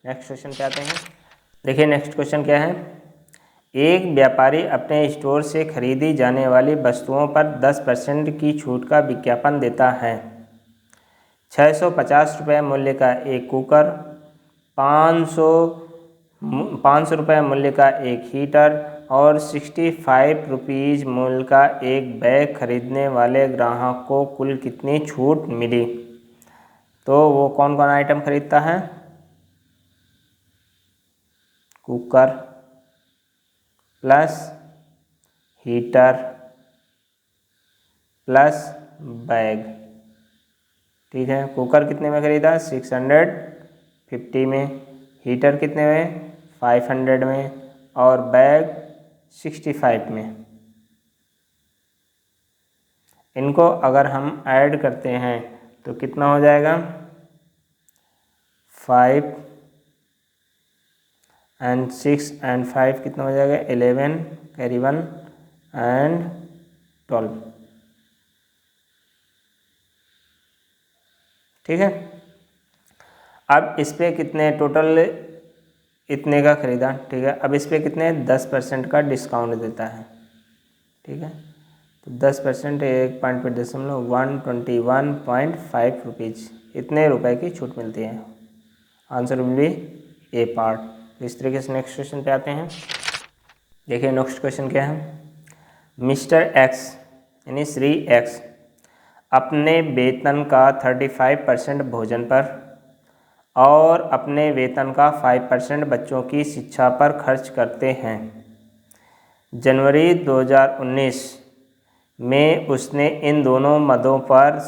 [SPEAKER 1] Next question पे आते हैं। देखिए नेक्स्ट क्वेश्चन क्या है, एक व्यापारी अपने स्टोर से खरीदी जाने वाली वस्तुओं पर 10% की छूट का विज्ञापन देता है। 650 रुपये मूल्य का एक कुकर, 500 रुपये मूल्य का एक हीटर और 65 रुपीज़ मूल्य का एक बैग खरीदने वाले ग्राहक को कुल कितनी छूट मिली। तो वो कौन कौन आइटम खरीदता है, cooker plus heater plus bag. ठीक है, कुकर कितने में खरीदा, 650 में, हीटर कितने में, 500 में और बैग 65 में। इनको अगर हम ऐड करते हैं तो कितना हो जाएगा, 5 and 6 and 5 कितना हो जाएगा, 11 कैरी 1 and 12। ठीक है, अब इस पे कितने टोटल इतने का खरीदा। ठीक है, अब इस पे कितने 10% का डिस्काउंट देता है। ठीक है, तो 10% 1.121.5 रुपीज़, इतने रुपए की छूट मिलती है। Answer will be A part. इस तरीके से नेक्स्ट क्वेश्चन पे आते हैं। देखिए नेक्स्ट क्वेश्चन क्या है, मिस्टर एक्स यानी श्री एक्स अपने वेतन का 35% भोजन पर और अपने वेतन का 5% बच्चों की शिक्षा पर खर्च करते हैं। जनवरी 2019 में उसने इन दोनों मदों पर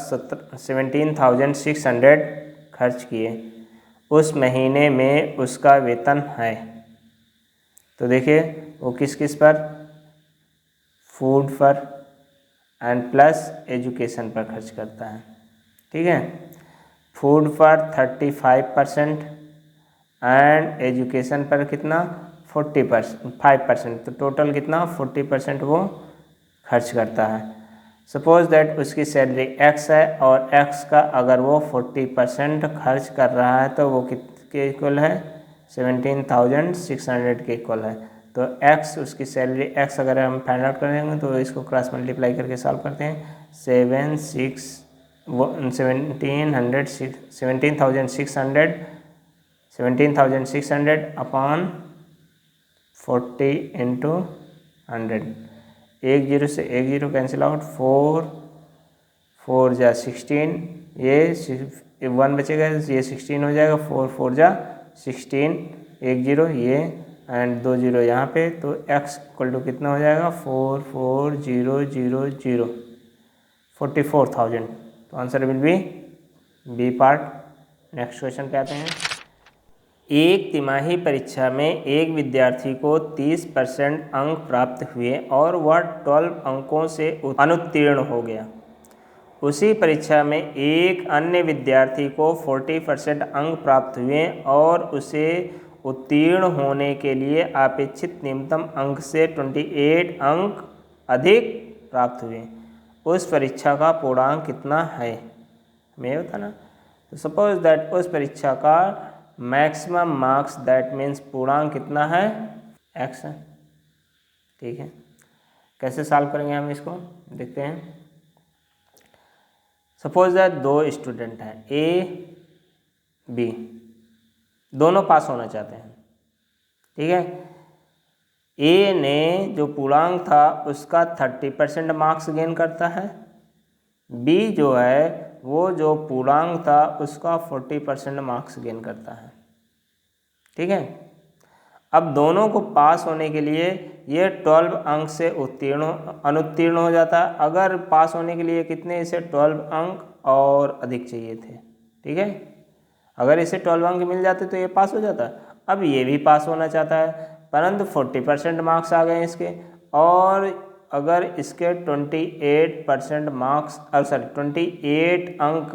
[SPEAKER 1] 17,600 खर्च किए। उस महीने में उसका वेतन है। तो देखिए वो किस किस पर, फूड पर एंड प्लस एजुकेशन पर खर्च करता है। ठीक है, फूड पर 35% एंड एजुकेशन पर कितना 5%, तो टोटल कितना 40% वो खर्च करता है। सपोज दैट उसकी सैलरी x है और x का अगर वो 40% खर्च कर रहा है तो वो कितने इक्वल है, 17,600 के इक्वल है। तो x उसकी सैलरी x अगर हम फाइंड आउट करेंगे तो इसको क्रॉस मल्टीप्लाई करके सॉल्व करते हैं। 17,600 अपॉन 40 इंटू 100, 1 0 से 1 0 कैंसिल आउट, 4 जा 16, ये 1 बचेगा, ये 16 हो जाएगा, 4 4 जा 16, 1 0 ये एंड 2 0 यहाँ पे। तो x इक्वल टू कितना हो जाएगा, 44000, 44,000। तो answer will be B part. Next question पे आते हैं। एक तिमाही परीक्षा में एक विद्यार्थी को 30% अंक प्राप्त हुए और वह 12 अंकों से अनुत्तीर्ण हो गया। उसी परीक्षा में एक अन्य विद्यार्थी को 40% अंक प्राप्त हुए और उसे उत्तीर्ण होने के लिए अपेक्षित न्यूनतम अंक से 28 अंक अधिक प्राप्त हुए। उस परीक्षा का पूर्णांक कितना है, हमें बताना। तो सपोज दैट उस परीक्षा का मैक्सिमम मार्क्स दैट मीन्स पूर्णांक कितना है, x है। ठीक है, कैसे सॉल्व करेंगे हम इसको, देखते हैं। सपोज दैट दो स्टूडेंट हैं A B, दोनों पास होना चाहते हैं। ठीक है, A ने जो पूर्णांक था उसका 30% मार्क्स गेन करता है, B जो है वो जो पूर्णांक था उसका 40% मार्क्स गेन करता है। ठीक है, अब दोनों को पास होने के लिए ये 12 अंक से अनुत्तीर्ण हो जाता है। अगर पास होने के लिए कितने इसे 12 अंक और अधिक चाहिए थे। ठीक है, अगर इसे 12 अंक मिल जाते तो ये पास हो जाता। अब ये भी पास होना चाहता है, परंतु 40% मार्क्स आ गए इसके, और अगर इसके 28% मार्क्स 28 अंक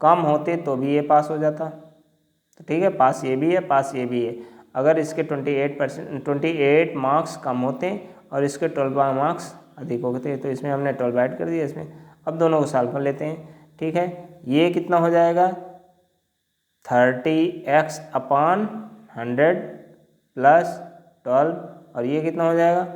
[SPEAKER 1] कम होते तो भी ये पास हो जाता। तो ठीक है, पास ये भी है, पास ये भी है। अगर इसके 28 मार्क्स कम होते और इसके 12 मार्क्स अधिक होते तो इसमें हमने 12 ऐड कर दिया इसमें। अब दोनों को सॉल्व कर लेते हैं। ठीक है, ये कितना हो जाएगा 30x अपान 100 प्लस 12, और ये कितना हो जाएगा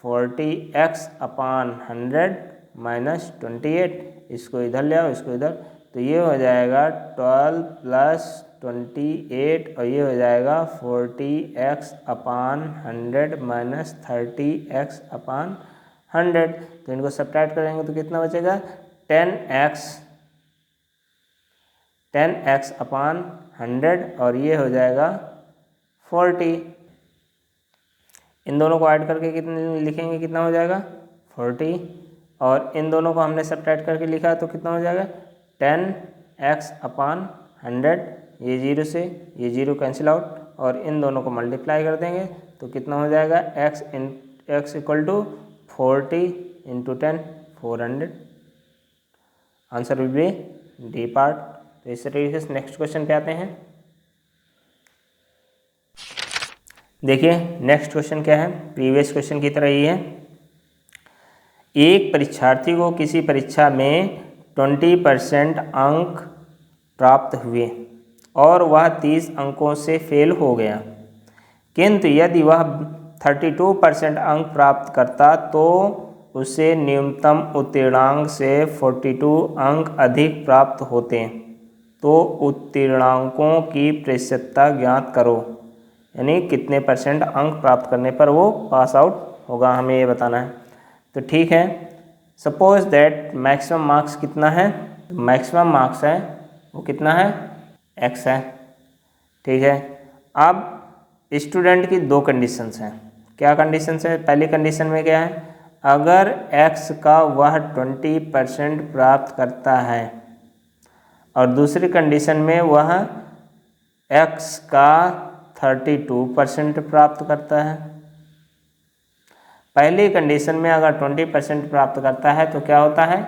[SPEAKER 1] 40x अपान 100 माइनस 28। इसको इधर ले आओ, इसको इधर, तो ये हो जाएगा 12 प्लस 28, और ये हो जाएगा 40x अपान 100 माइनस 30x अपान 100। तो इनको सब्ट्रैक्ट करेंगे तो कितना बचेगा 10x अपान 100, और ये हो जाएगा 40। इन दोनों को ऐड करके कितने लिखेंगे, कितना हो जाएगा 40, और इन दोनों को हमने सब्ट्रैक्ट करके लिखा तो कितना हो जाएगा 10x अपान 100। ये 0 से ये 0 कैंसिल आउट, और इन दोनों को मल्टीप्लाई कर देंगे तो कितना हो जाएगा x equal to 40 into 10 400। Answer will be D part. तो इस तरीके से नेक्स्ट क्वेश्चन पे आते हैं। देखिए नेक्स्ट क्वेश्चन क्या है, प्रीवियस क्वेश्चन की तरह ही है। एक परीक्षार्थी को किसी परीक्षा में 20% अंक प्राप्त हुए और वह 30 अंकों से फेल हो गया, किंतु यदि वह 32% अंक प्राप्त करता तो उसे न्यूनतम उत्तीर्णांक से 42 अंक अधिक प्राप्त होते। तो उत्तीर्णांकों की प्रतिशतता ज्ञात करो, यानी कितने % अंक प्राप्त करने पर वो पास आउट होगा, हमें ये बताना है। तो ठीक है, सपोज दैट मैक्सिमम मार्क्स कितना है, मैक्सिमम मार्क्स है वो कितना है x है। ठीक है, अब स्टूडेंट की दो कंडीशंस हैं। क्या कंडीशंस है, पहली कंडीशन में क्या है, अगर x का वह 20% प्राप्त करता है और दूसरी कंडीशन में वह x का 32% प्राप्त करता है। पहली कंडीशन में अगर 20% प्राप्त करता है तो क्या होता है,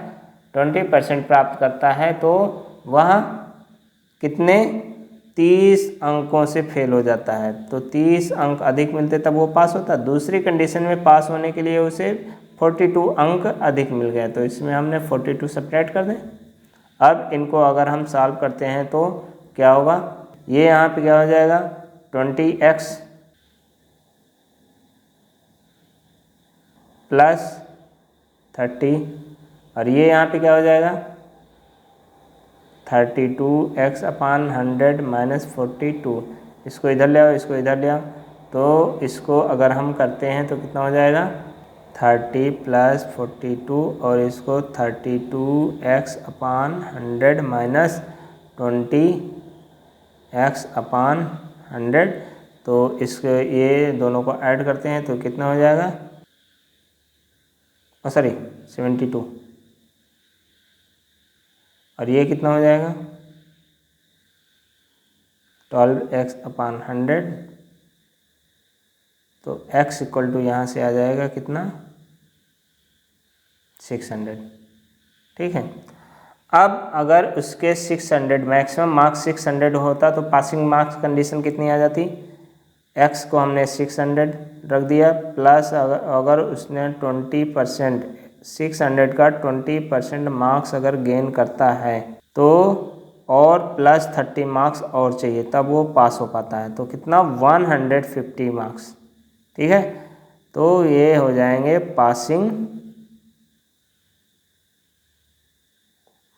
[SPEAKER 1] 20% प्राप्त करता है तो वह कितने 30 अंकों से फेल हो जाता है, तो 30 अंक अधिक मिलते तब वो पास होता। दूसरी कंडीशन में पास होने के लिए उसे 42 अंक अधिक मिल गए, तो इसमें हमने 42 सब्ट्रैक्ट कर दें। अब इनको अगर हम सॉल्व करते हैं तो क्या होगा, ये यहाँ पे क्या हो जाएगा 20x प्लस 30, और ये यहाँ पे क्या हो जाएगा 32x अपान 100 माइनस 42। इसको इधर ले आओ, इसको इधर ले आओ, तो इसको अगर हम करते हैं तो कितना हो जाएगा 30 प्लस 42, और इसको 32x अपान 100 माइनस 20x अपान 100। तो इसके ये दोनों को ऐड करते हैं तो कितना हो जाएगा, सॉरी 72, और ये कितना हो जाएगा 12x अपान 100। तो x इक्वल टू यहाँ से आ जाएगा कितना 600। ठीक है, अब अगर उसके 600 मैक्सिमम मार्क्स 600 होता तो पासिंग मार्क्स कंडीशन कितनी आ जाती, x को हमने 600 रख दिया, प्लस अगर उसने 20% 600 का 20% मार्क्स अगर गेन करता है तो और प्लस 30 मार्क्स और चाहिए तब वो पास हो पाता है। तो कितना 150 मार्क्स। ठीक है, तो ये हो जाएंगे पासिंग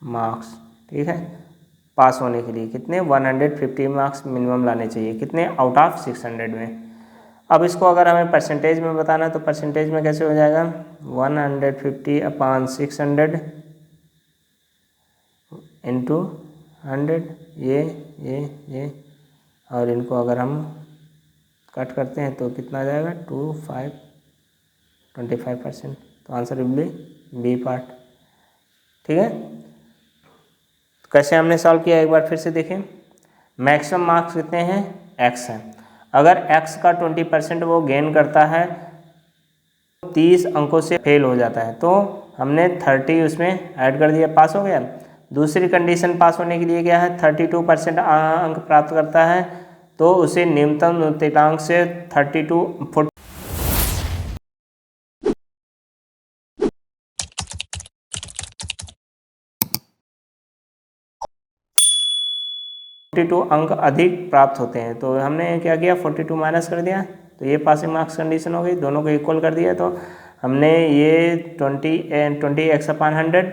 [SPEAKER 1] मार्क्स। ठीक है, पास होने के लिए कितने 150 मार्क्स मिनिमम लाने चाहिए, कितने आउट ऑफ 600 में। अब इसको अगर हमें परसेंटेज में बताना है तो परसेंटेज में कैसे हो जाएगा 150 अपान 600 इंटू 100, ये और इनको अगर हम कट करते हैं तो कितना आ जाएगा 25%। तो आंसर विल बी पार्ट। ठीक है, कैसे हमने सॉल्व किया एक बार फिर से देखें। मैक्सिमम मार्क्स कितने हैं, x है। अगर x का 20% वो गेन करता है 30 अंकों से फेल हो जाता है, तो हमने 30 उसमें ऐड कर दिया, पास हो गया। दूसरी कंडीशन पास होने के लिए क्या है, 32% अंक प्राप्त करता है तो उसे न्यूनतम उत्तीर्णांक से 42 अंक अधिक प्राप्त होते हैं। तो हमने क्या किया, 42 माइनस कर दिया, तो ये पासिंग मार्क्स कंडीशन हो गई, दोनों को इक्वल कर दिया। तो हमने ये 20x/100,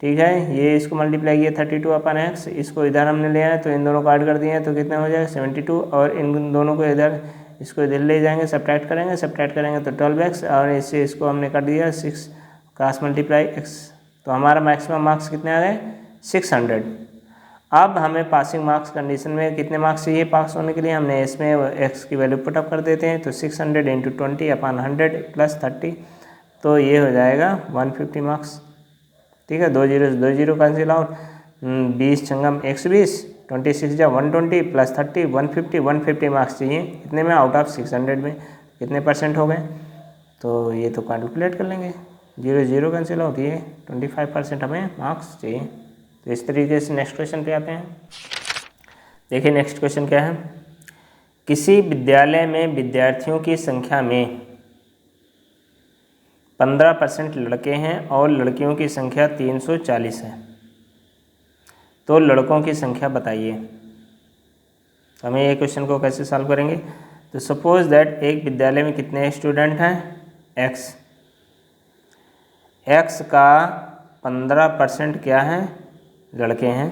[SPEAKER 1] ठीक है, ये इसको मल्टीप्लाई किया 32/x, इसको इधर हमने ले आए तो इन दोनों को ऐड कर दिए तो कितना हो जाएगा 72, और इन दोनों को इधर इसको इधर ले जाएंगे, सब्ट्रैक्ट करेंगे तो 12x, और इससे इसको हमने कर दिया 6 क्रॉस मल्टीप्लाई x, तो हमारा मैक्सिमम मार्क्स कितने आ गए 600। अब हमें पासिंग मार्क्स कंडीशन में कितने मार्क्स चाहिए पास होने के लिए, हमने इसमें x की वैल्यू पुटअप कर देते हैं। तो 600 × 20/100 + 30, तो ये हो जाएगा 150 मार्क्स, ठीक है। 2 0 कैंसिल आउट, 20 छंगम 120, 26 जा 120 + 30 150 मार्क्स चाहिए कितने में, आउट ऑफ 600 में कितने % हो गए, तो ये तो कैलकुलेट कर लेंगे। 0 0 कैंसिल आउट, ये 25% हमें मार्क्स चाहिए। तो इस तरीके से नेक्स्ट क्वेश्चन पे आते हैं। देखिए नेक्स्ट क्वेश्चन क्या है, किसी विद्यालय में विद्यार्थियों की संख्या में 15% लड़के हैं और लड़कियों की संख्या 340 है, तो लड़कों की संख्या बताइए। तो हमें ये क्वेश्चन को कैसे सॉल्व करेंगे, तो सपोज दैट एक विद्यालय में कितने स्टूडेंट हैं, x का 15% क्या है, लड़के हैं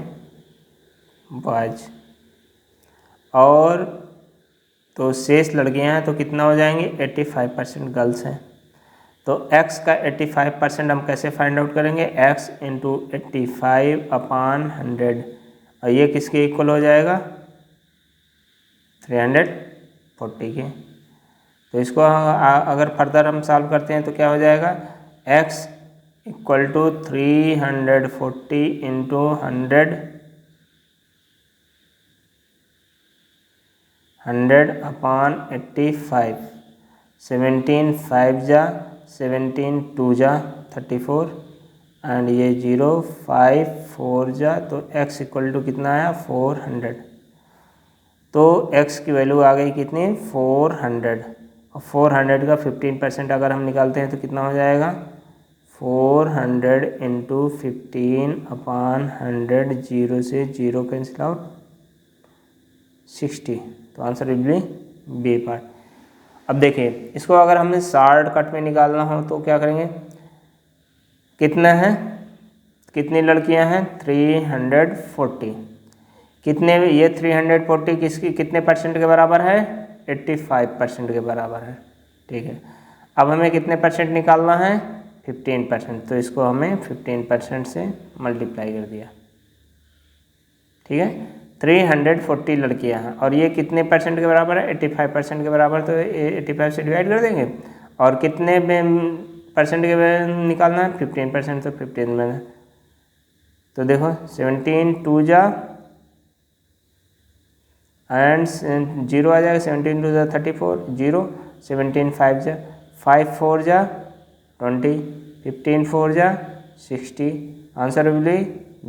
[SPEAKER 1] बॉयज, और तो शेष लड़कियां हैं तो कितना हो जाएंगे 85% गर्ल्स हैं। तो x का 85% हम कैसे फाइंड आउट करेंगे, x × 85/100, और ये किसके इक्वल हो जाएगा 340 के। तो इसको अगर फर्दर हम सॉल्व करते हैं तो क्या हो जाएगा, x = 340 × 100/85, 17 5 जा 17 2 जा 34, एंड ये 0 5 4 जा, तो x = कितना आया 400। तो x की वैल्यू आ गई कितनी 400, और 400 का 15% अगर हम निकालते हैं तो कितना हो जाएगा 400 × 15/100, 0 से 0 कैंसिल आउट 60, तो answer will be B part. अब देखिए इसको अगर हमें शॉर्टकट में निकालना हो तो क्या करेंगे, कितना है, कितनी लड़कियां हैं 340, कितने, ये 340 किसकी कितने % के बराबर है 85% के बराबर है, ठीक है। अब हमें कितने % निकालना है 15%, तो इसको हमें 15% से मल्टीप्लाई कर दिया, ठीक है। 340 लड़कियां हैं और ये कितने % के बराबर है 85% के बराबर, तो 85 से डिवाइड कर देंगे, और कितने % के निकालना है 15%, तो 15 में, तो देखो 17 2 जा एंड 0 आ जाएगा, 17 2 जा 34, 0 17 5 जा 5 4 जा 20, 15 4 जा 60, answer will be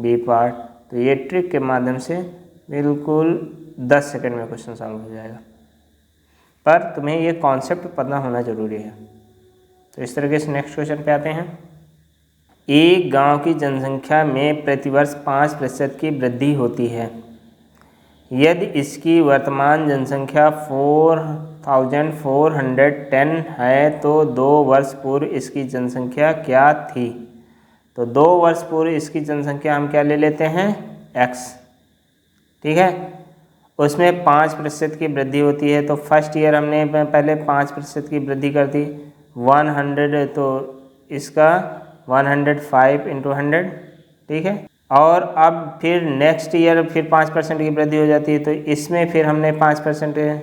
[SPEAKER 1] B part. तो ये ट्रिक के माध्यम से बिल्कुल 10 सेकंड में क्वेश्चन सॉल्व हो जाएगा, पर तुम्हें ये कॉन्सेप्ट पता होना जरूरी है। तो इस तरीके से नेक्स्ट क्वेश्चन पे आते हैं। एक गांव की जनसंख्या में प्रतिवर्ष 5% की वृद्धि होती है, यदि इसकी वर्तमान जनसंख्या 4410 है तो 2 वर्ष पूर्व इसकी जनसंख्या क्या थी। तो 2 वर्ष पूर्व इसकी जनसंख्या हम क्या ले लेते हैं x, ठीक है, उसमें 5% की वृद्धि होती है। तो फर्स्ट ईयर हमने पहले 5% की वृद्धि कर दी 100, तो इसका 105 × 100, ठीक है। और अब फिर नेक्स्ट ईयर फिर 5% की वृद्धि हो जाती है, तो इसमें फिर हमने 5%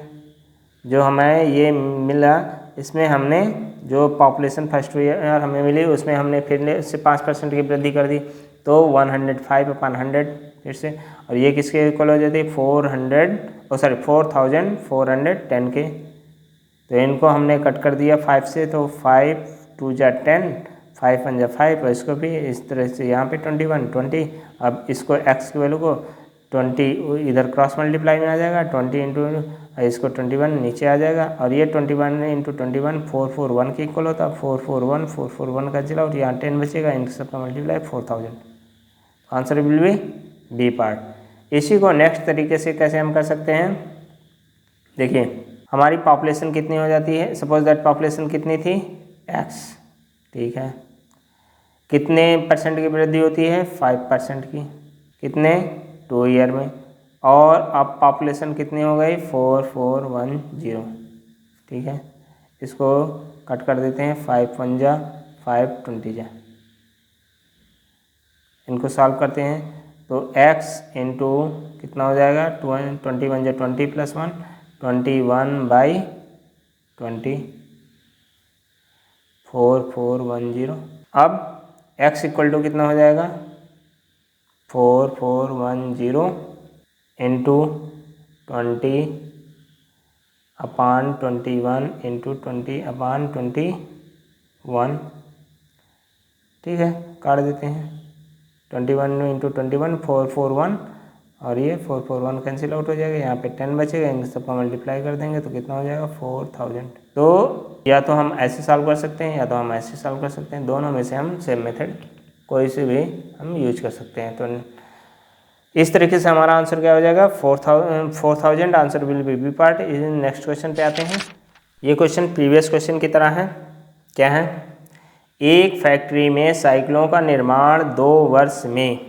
[SPEAKER 1] जो हमें ये मिला, इसमें हमने जो पॉपुलेशन फर्स्ट ईयर हमें मिली उसमें हमने फिर से 5% की वृद्धि कर दी, तो 105/100 फिर से, और ये किसके इक्वल हो जाती है 4410 के। तो इनको हमने कट कर दिया 5 से, तो 5 2 जा 10, 5 1 जा 5, और इसको भी इस तरह से यहाँ पे 20। अब इसको x की वैल्यू को 20 इधर क्रॉस मल्टीप्लाई में आ जाएगा, 20 इंटू इसको 21 नीचे आ जाएगा, और ये 21 इंटू 21 441 के इक्वल होता है। 441 का चला, और यहाँ 10 बचेगा, इन सबका multiply 4000। Answer will be B part. इसी को नेक्स्ट तरीके से कैसे हम कर सकते हैं, देखिए हमारी पॉपुलेशन कितनी हो जाती है, सपोज दैट पॉपुलेशन कितनी थी x, ठीक है, कितने परसेंट की वृद्धि होती है 5% की, कितने 2 ईयर में, और अब पॉपुलेशन कितनी हो गई 4410, ठीक है। इसको कट कर देते हैं, 5 1 जा 5 20 जा, इनको सॉल्व करते हैं तो x इंटू कितना हो जाएगा 21 जा 20 प्लस 1 21/20 4410। अब x इक्वल टू कितना हो जाएगा 4410 इंटू 20/21 इंटू 20/21, ठीक है, काट देते हैं। 21 इंटू 21 441, और ये 441 कैंसिल आउट हो जाएगा, यहाँ पे 10 बचेगा, इन सबका मल्टीप्लाई कर देंगे तो कितना हो जाएगा 4000। तो या तो हम ऐसे सॉल्व कर सकते हैं या तो हम ऐसे सॉल्व कर सकते हैं, दोनों में से हम सेम मेथड कोई से भी हम यूज कर सकते हैं। तो इस तरीके से हमारा आंसर क्या हो जाएगा 4000। Answer will be B part. Next question पे आते हैं। ये क्वेश्चन प्रीवियस क्वेश्चन की तरह है। क्या है, एक फैक्ट्री में साइकिलों का निर्माण 2 वर्ष में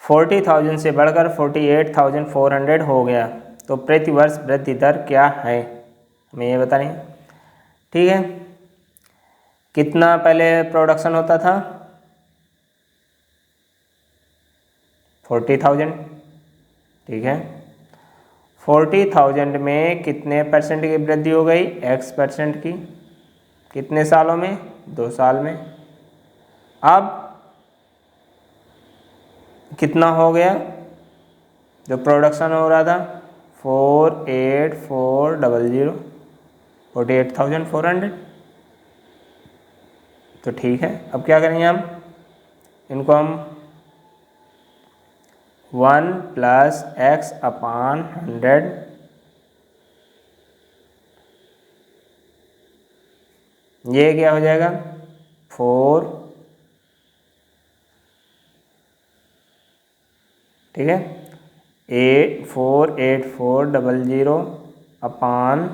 [SPEAKER 1] 40,000 से बढ़कर 48,400 हो गया, तो प्रति वर्ष वृद्धि दर क्या है, हमें ये बता रही है, ठीक है। कितना पहले प्रोडक्शन होता था 40,000, ठीक है। 40,000 में कितने परसेंट की वृद्धि हो गई x% की, कितने सालों में 2 साल में। अब कितना हो गया जो प्रोडक्शन हो रहा था 48,400, 48,400, तो ठीक है। अब क्या करेंगे हम, इनको हम 1 + x/100 ये क्या हो जाएगा 4, ठीक है, 48,400 अपान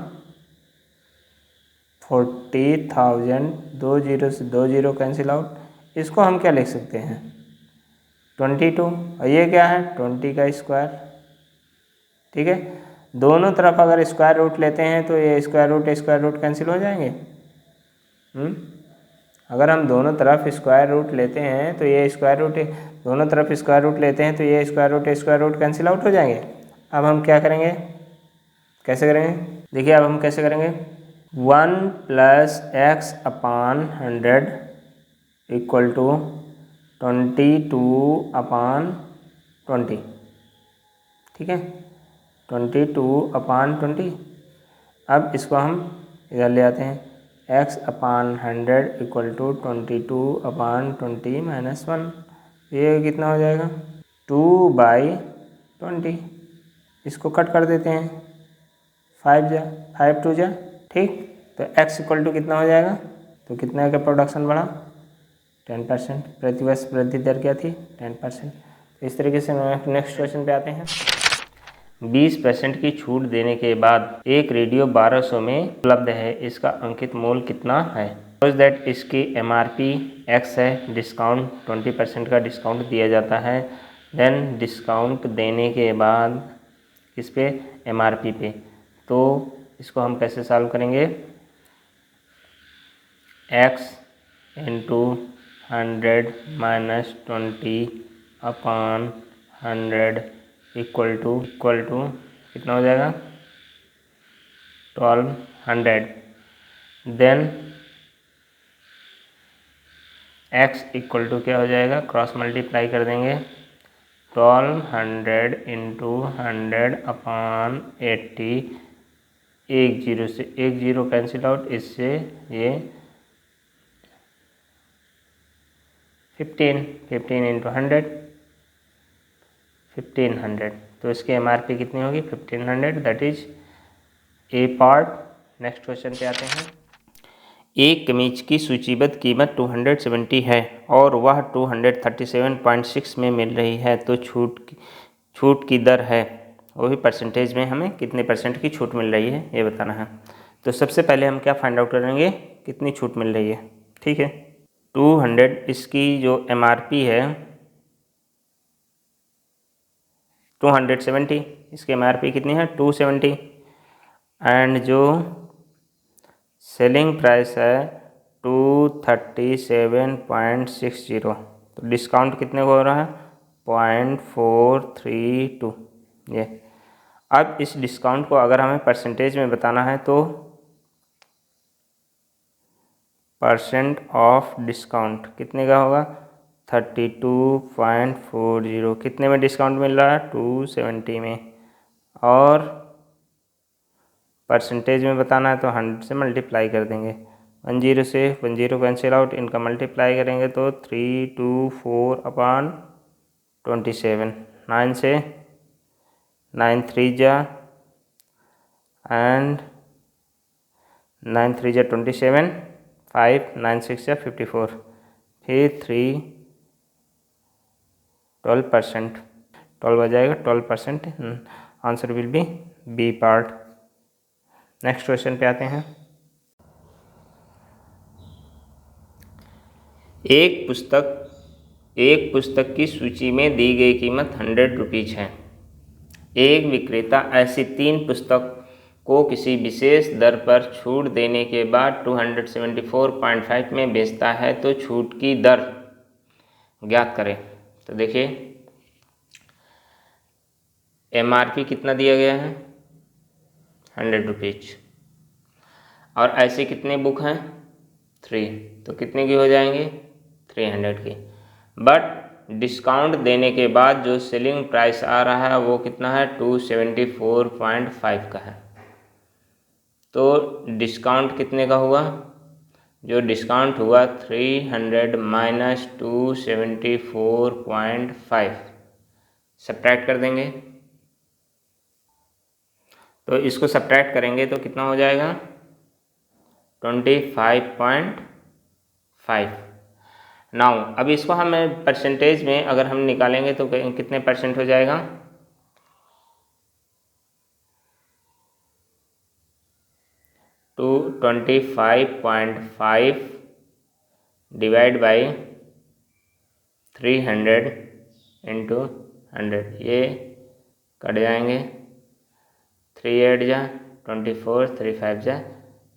[SPEAKER 1] 40,000, 2 जीरो से 2 जीरो कैंसिल आउट, इसको हम क्या लिख सकते हैं 22, और ये क्या है 20 का स्क्वायर, ठीक है। दोनों तरफ अगर स्क्वायर रूट लेते हैं तो ये स्क्वायर रूट कैंसिल हो जाएंगे। अगर हम दोनों तरफ स्क्वायर रूट लेते हैं तो ये स्क्वायर रूट, दोनों तरफ स्क्वायर रूट लेते हैं तो ये स्क्वायर रूट कैंसिल आउट हो जाएंगे। अब हम क्या करेंगे, कैसे करेंगे, देखिए अब हम कैसे करेंगे 1 + x/100 इक्वल टू 22/20, ठीक है, 22/20। अब इसको हम इधर ले आते हैं, x/100 इक्वल टू 22/20 - 1, ये कितना हो जाएगा 2/20। इसको कट कर देते हैं, 5 2 जा, ठीक। तो x इक्वल टू कितना हो जाएगा, तो कितना का प्रोडक्शन बढ़ा 10%, प्रति वर्ष वृद्धि दर क्या थी 10%। तो इस तरीके से नेक्स्ट क्वेश्चन पे आते हैं। 20% की छूट देने के बाद एक रेडियो 1200 में उपलब्ध है, इसका अंकित मूल्य कितना है। सपोज दैट इसकी MRP x है, डिस्काउंट 20% का डिस्काउंट दिया जाता है, देन डिस्काउंट देने के बाद किस पे MRP पे। तो इसको हम कैसे सॉल्व करेंगे, x इंटू 100 - 20/100 इक्वल टू कितना हो जाएगा 1200। देन x इक्वल टू क्या हो जाएगा, क्रॉस मल्टीप्लाई कर देंगे 1200 इंटू 100/80, एक जीरो से एक जीरो कैंसिल आउट, इससे ये 15 इंटू 100 1500। तो इसकी MRP कितनी होगी 1500, that is a part. Next question पे आते हैं। एक कमीज की सूचीबद्ध कीमत 270 है और वह 237.6 में मिल रही है, तो छूट की दर है, वो भी परसेंटेज में हमें कितने परसेंट की छूट मिल रही है ये बताना है। तो सबसे पहले हम क्या फाइंड आउट करेंगे, कितनी छूट मिल रही है। ठीक है, 200 इसकी जो MRP है 270, इसकी MRP कितनी है 270, एंड जो सेलिंग प्राइस है 237.60, तो डिस्काउंट कितने को हो रहा है 0.432 ये। अब इस डिस्काउंट को अगर हमें परसेंटेज में बताना है तो परसेंट ऑफ डिस्काउंट कितने का होगा 32.40। कितने में डिस्काउंट मिल रहा है 270 में, और परसेंटेज में बताना है तो 100 से मल्टीप्लाई कर देंगे। 10 से 10 कैंसिल आउट, इनका मल्टीप्लाई करेंगे तो 324/27, 9 से 9 3 जा एंड 9 3 जा 27, 5 9 6 जा 54, फिर 3 12%, 12 आ जाएगा 12%। Answer will be B part. Next question पे आते हैं। एक पुस्तक की सूची में दी गई कीमत 100 रुपीज़ है। एक विक्रेता ऐसी 3 पुस्तक को किसी विशेष दर पर छूट देने के बाद 274.5 में बेचता है, तो छूट की दर ज्ञात करें। तो देखिए MRP कितना दिया गया है 100 रुपीज़, और ऐसे कितने बुक हैं 3, तो कितने की हो जाएंगे 300 की। बट डिस्काउंट देने के बाद जो सेलिंग प्राइस आ रहा है वो कितना है 274.5 का है। तो डिस्काउंट कितने का हुआ, जो डिस्काउंट हुआ 300 माइनस 274.5, सब्ट्रैक्ट कर देंगे। तो इसको सब्ट्रैक्ट करेंगे तो कितना हो जाएगा 25.5। नाउ अब इसको हमें परसेंटेज में अगर हम निकालेंगे तो कितने परसेंट हो जाएगा 25.5 डिवाइड बाई 300 इंटू 100, ये कट जाएंगे, 3 8 जा 24, 3 5 जा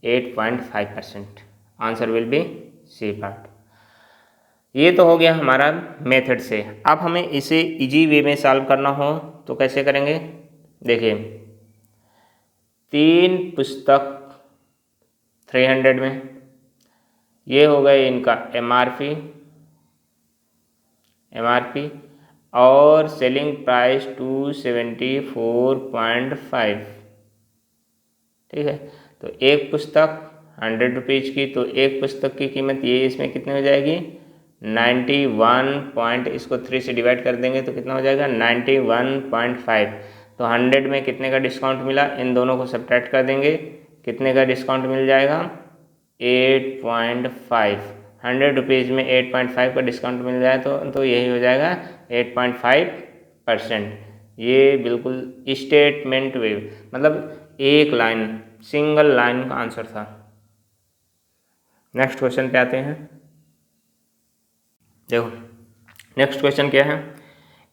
[SPEAKER 1] 8.5%। Answer will be C part. ये तो हो गया हमारा मेथड से। अब हमें इसे इजी वे में सॉल्व करना हो तो कैसे करेंगे। देखिए 3 पुस्तक 300 में, ये हो गए इनका MRP और सेलिंग प्राइस 274.5। ठीक है, तो एक पुस्तक 100 रुपीज़ की, तो एक पुस्तक की कीमत ये इसमें कितनी हो जाएगी 91 इसको 3 से डिवाइड कर देंगे तो कितना हो जाएगा 91.5। तो 100 में कितने का डिस्काउंट मिला, इन दोनों को सब्ट्रैक्ट कर देंगे, कितने का डिस्काउंट मिल जाएगा 8.5। 100 रुपीज़ में 8.5 का डिस्काउंट मिल जाए तो यही हो जाएगा 8.5%। ये बिल्कुल स्टेटमेंट वे, मतलब एक लाइन, सिंगल लाइन का आंसर था। नेक्स्ट क्वेश्चन पे आते हैं। देखो नेक्स्ट क्वेश्चन क्या है।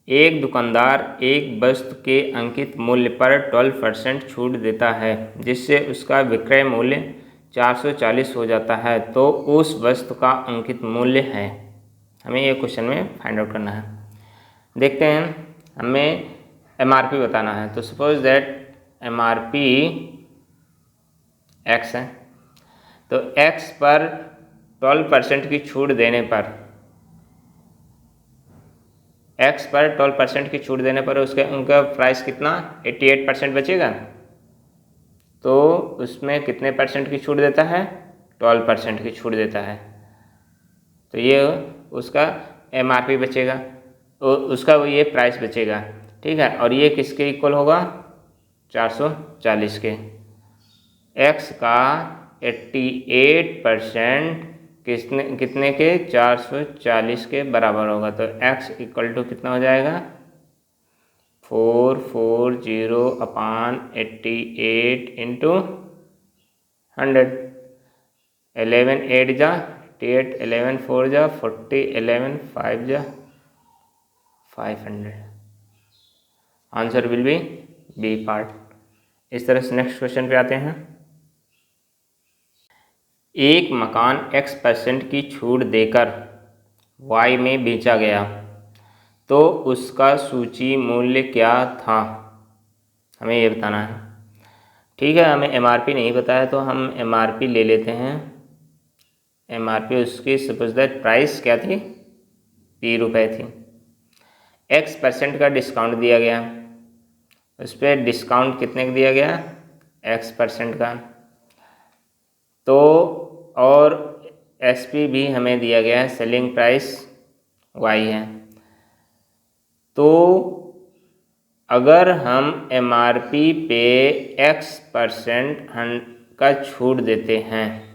[SPEAKER 1] एक दुकानदार एक वस्तु के अंकित मूल्य पर 12% छूट देता है, जिससे उसका विक्रय मूल्य 440 हो जाता है, तो उस वस्तु का अंकित मूल्य है। हमें ये क्वेश्चन में फाइंड आउट करना है। देखते हैं, हमें MRP बताना है। तो सपोज दैट MRP X है, तो X पर 12% की छूट देने पर एक्स पर 12% की छूट देने पर उनका प्राइस कितना 88% बचेगा। तो उसमें कितने परसेंट की छूट देता है 12% की छूट देता है। तो ये उसका MRP बचेगा, तो उसका ये प्राइस बचेगा, ठीक है। और ये किसके इक्वल होगा 440 के। एक्स का 88% कितने के 440 के बराबर होगा। तो x इक्वल टू कितना हो जाएगा 440/88 इंटू 100। 11 8 जा 88, 11 4 जा 40, 11 5 जा 500। Answer will be B part. इस तरह से नेक्स्ट क्वेश्चन पे आते हैं। एक मकान x% की छूट देकर y में बेचा गया तो उसका सूची मूल्य क्या था, हमें ये बताना है, ठीक है। हमें MRP नहीं पता है तो हम MRP ले लेते हैं। MRP उसकी सपोज दैट प्राइस क्या थी ₹P थी। x% का डिस्काउंट दिया गया, उस पर डिस्काउंट कितने का दिया गया x% का। तो और SP भी हमें दिया गया है, सेलिंग प्राइस Y है। तो अगर हम MRP पे x% का छूट देते हैं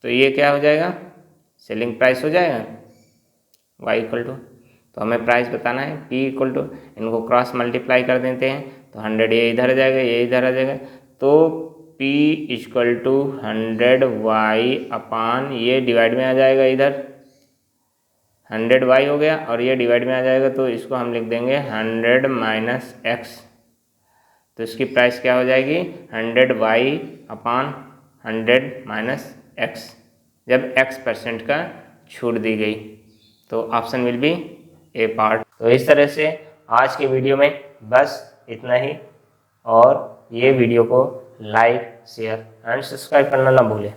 [SPEAKER 1] तो ये क्या हो जाएगा सेलिंग प्राइस हो जाएगा y इक्वल टू, तो हमें प्राइस बताना है P इक्वल टू, इनको क्रॉस मल्टीप्लाई कर देते हैं तो 100 ये इधर आ जाएगा, ये इधर आ जाएगा। तो P इक्वल टू 100y/, ये डिवाइड में आ जाएगा, इधर 100y हो गया और ये डिवाइड में आ जाएगा, तो इसको हम लिख देंगे 100 माइनस x। तो इसकी प्राइस क्या हो जाएगी 100y/100 माइनस x, जब x% का छूट दी गई। तो option will be A part. तो इस तरह से आज के वीडियो में बस इतना ही, और ये वीडियो को लाइक शेयर एंड सब्सक्राइब करना ना भूलें।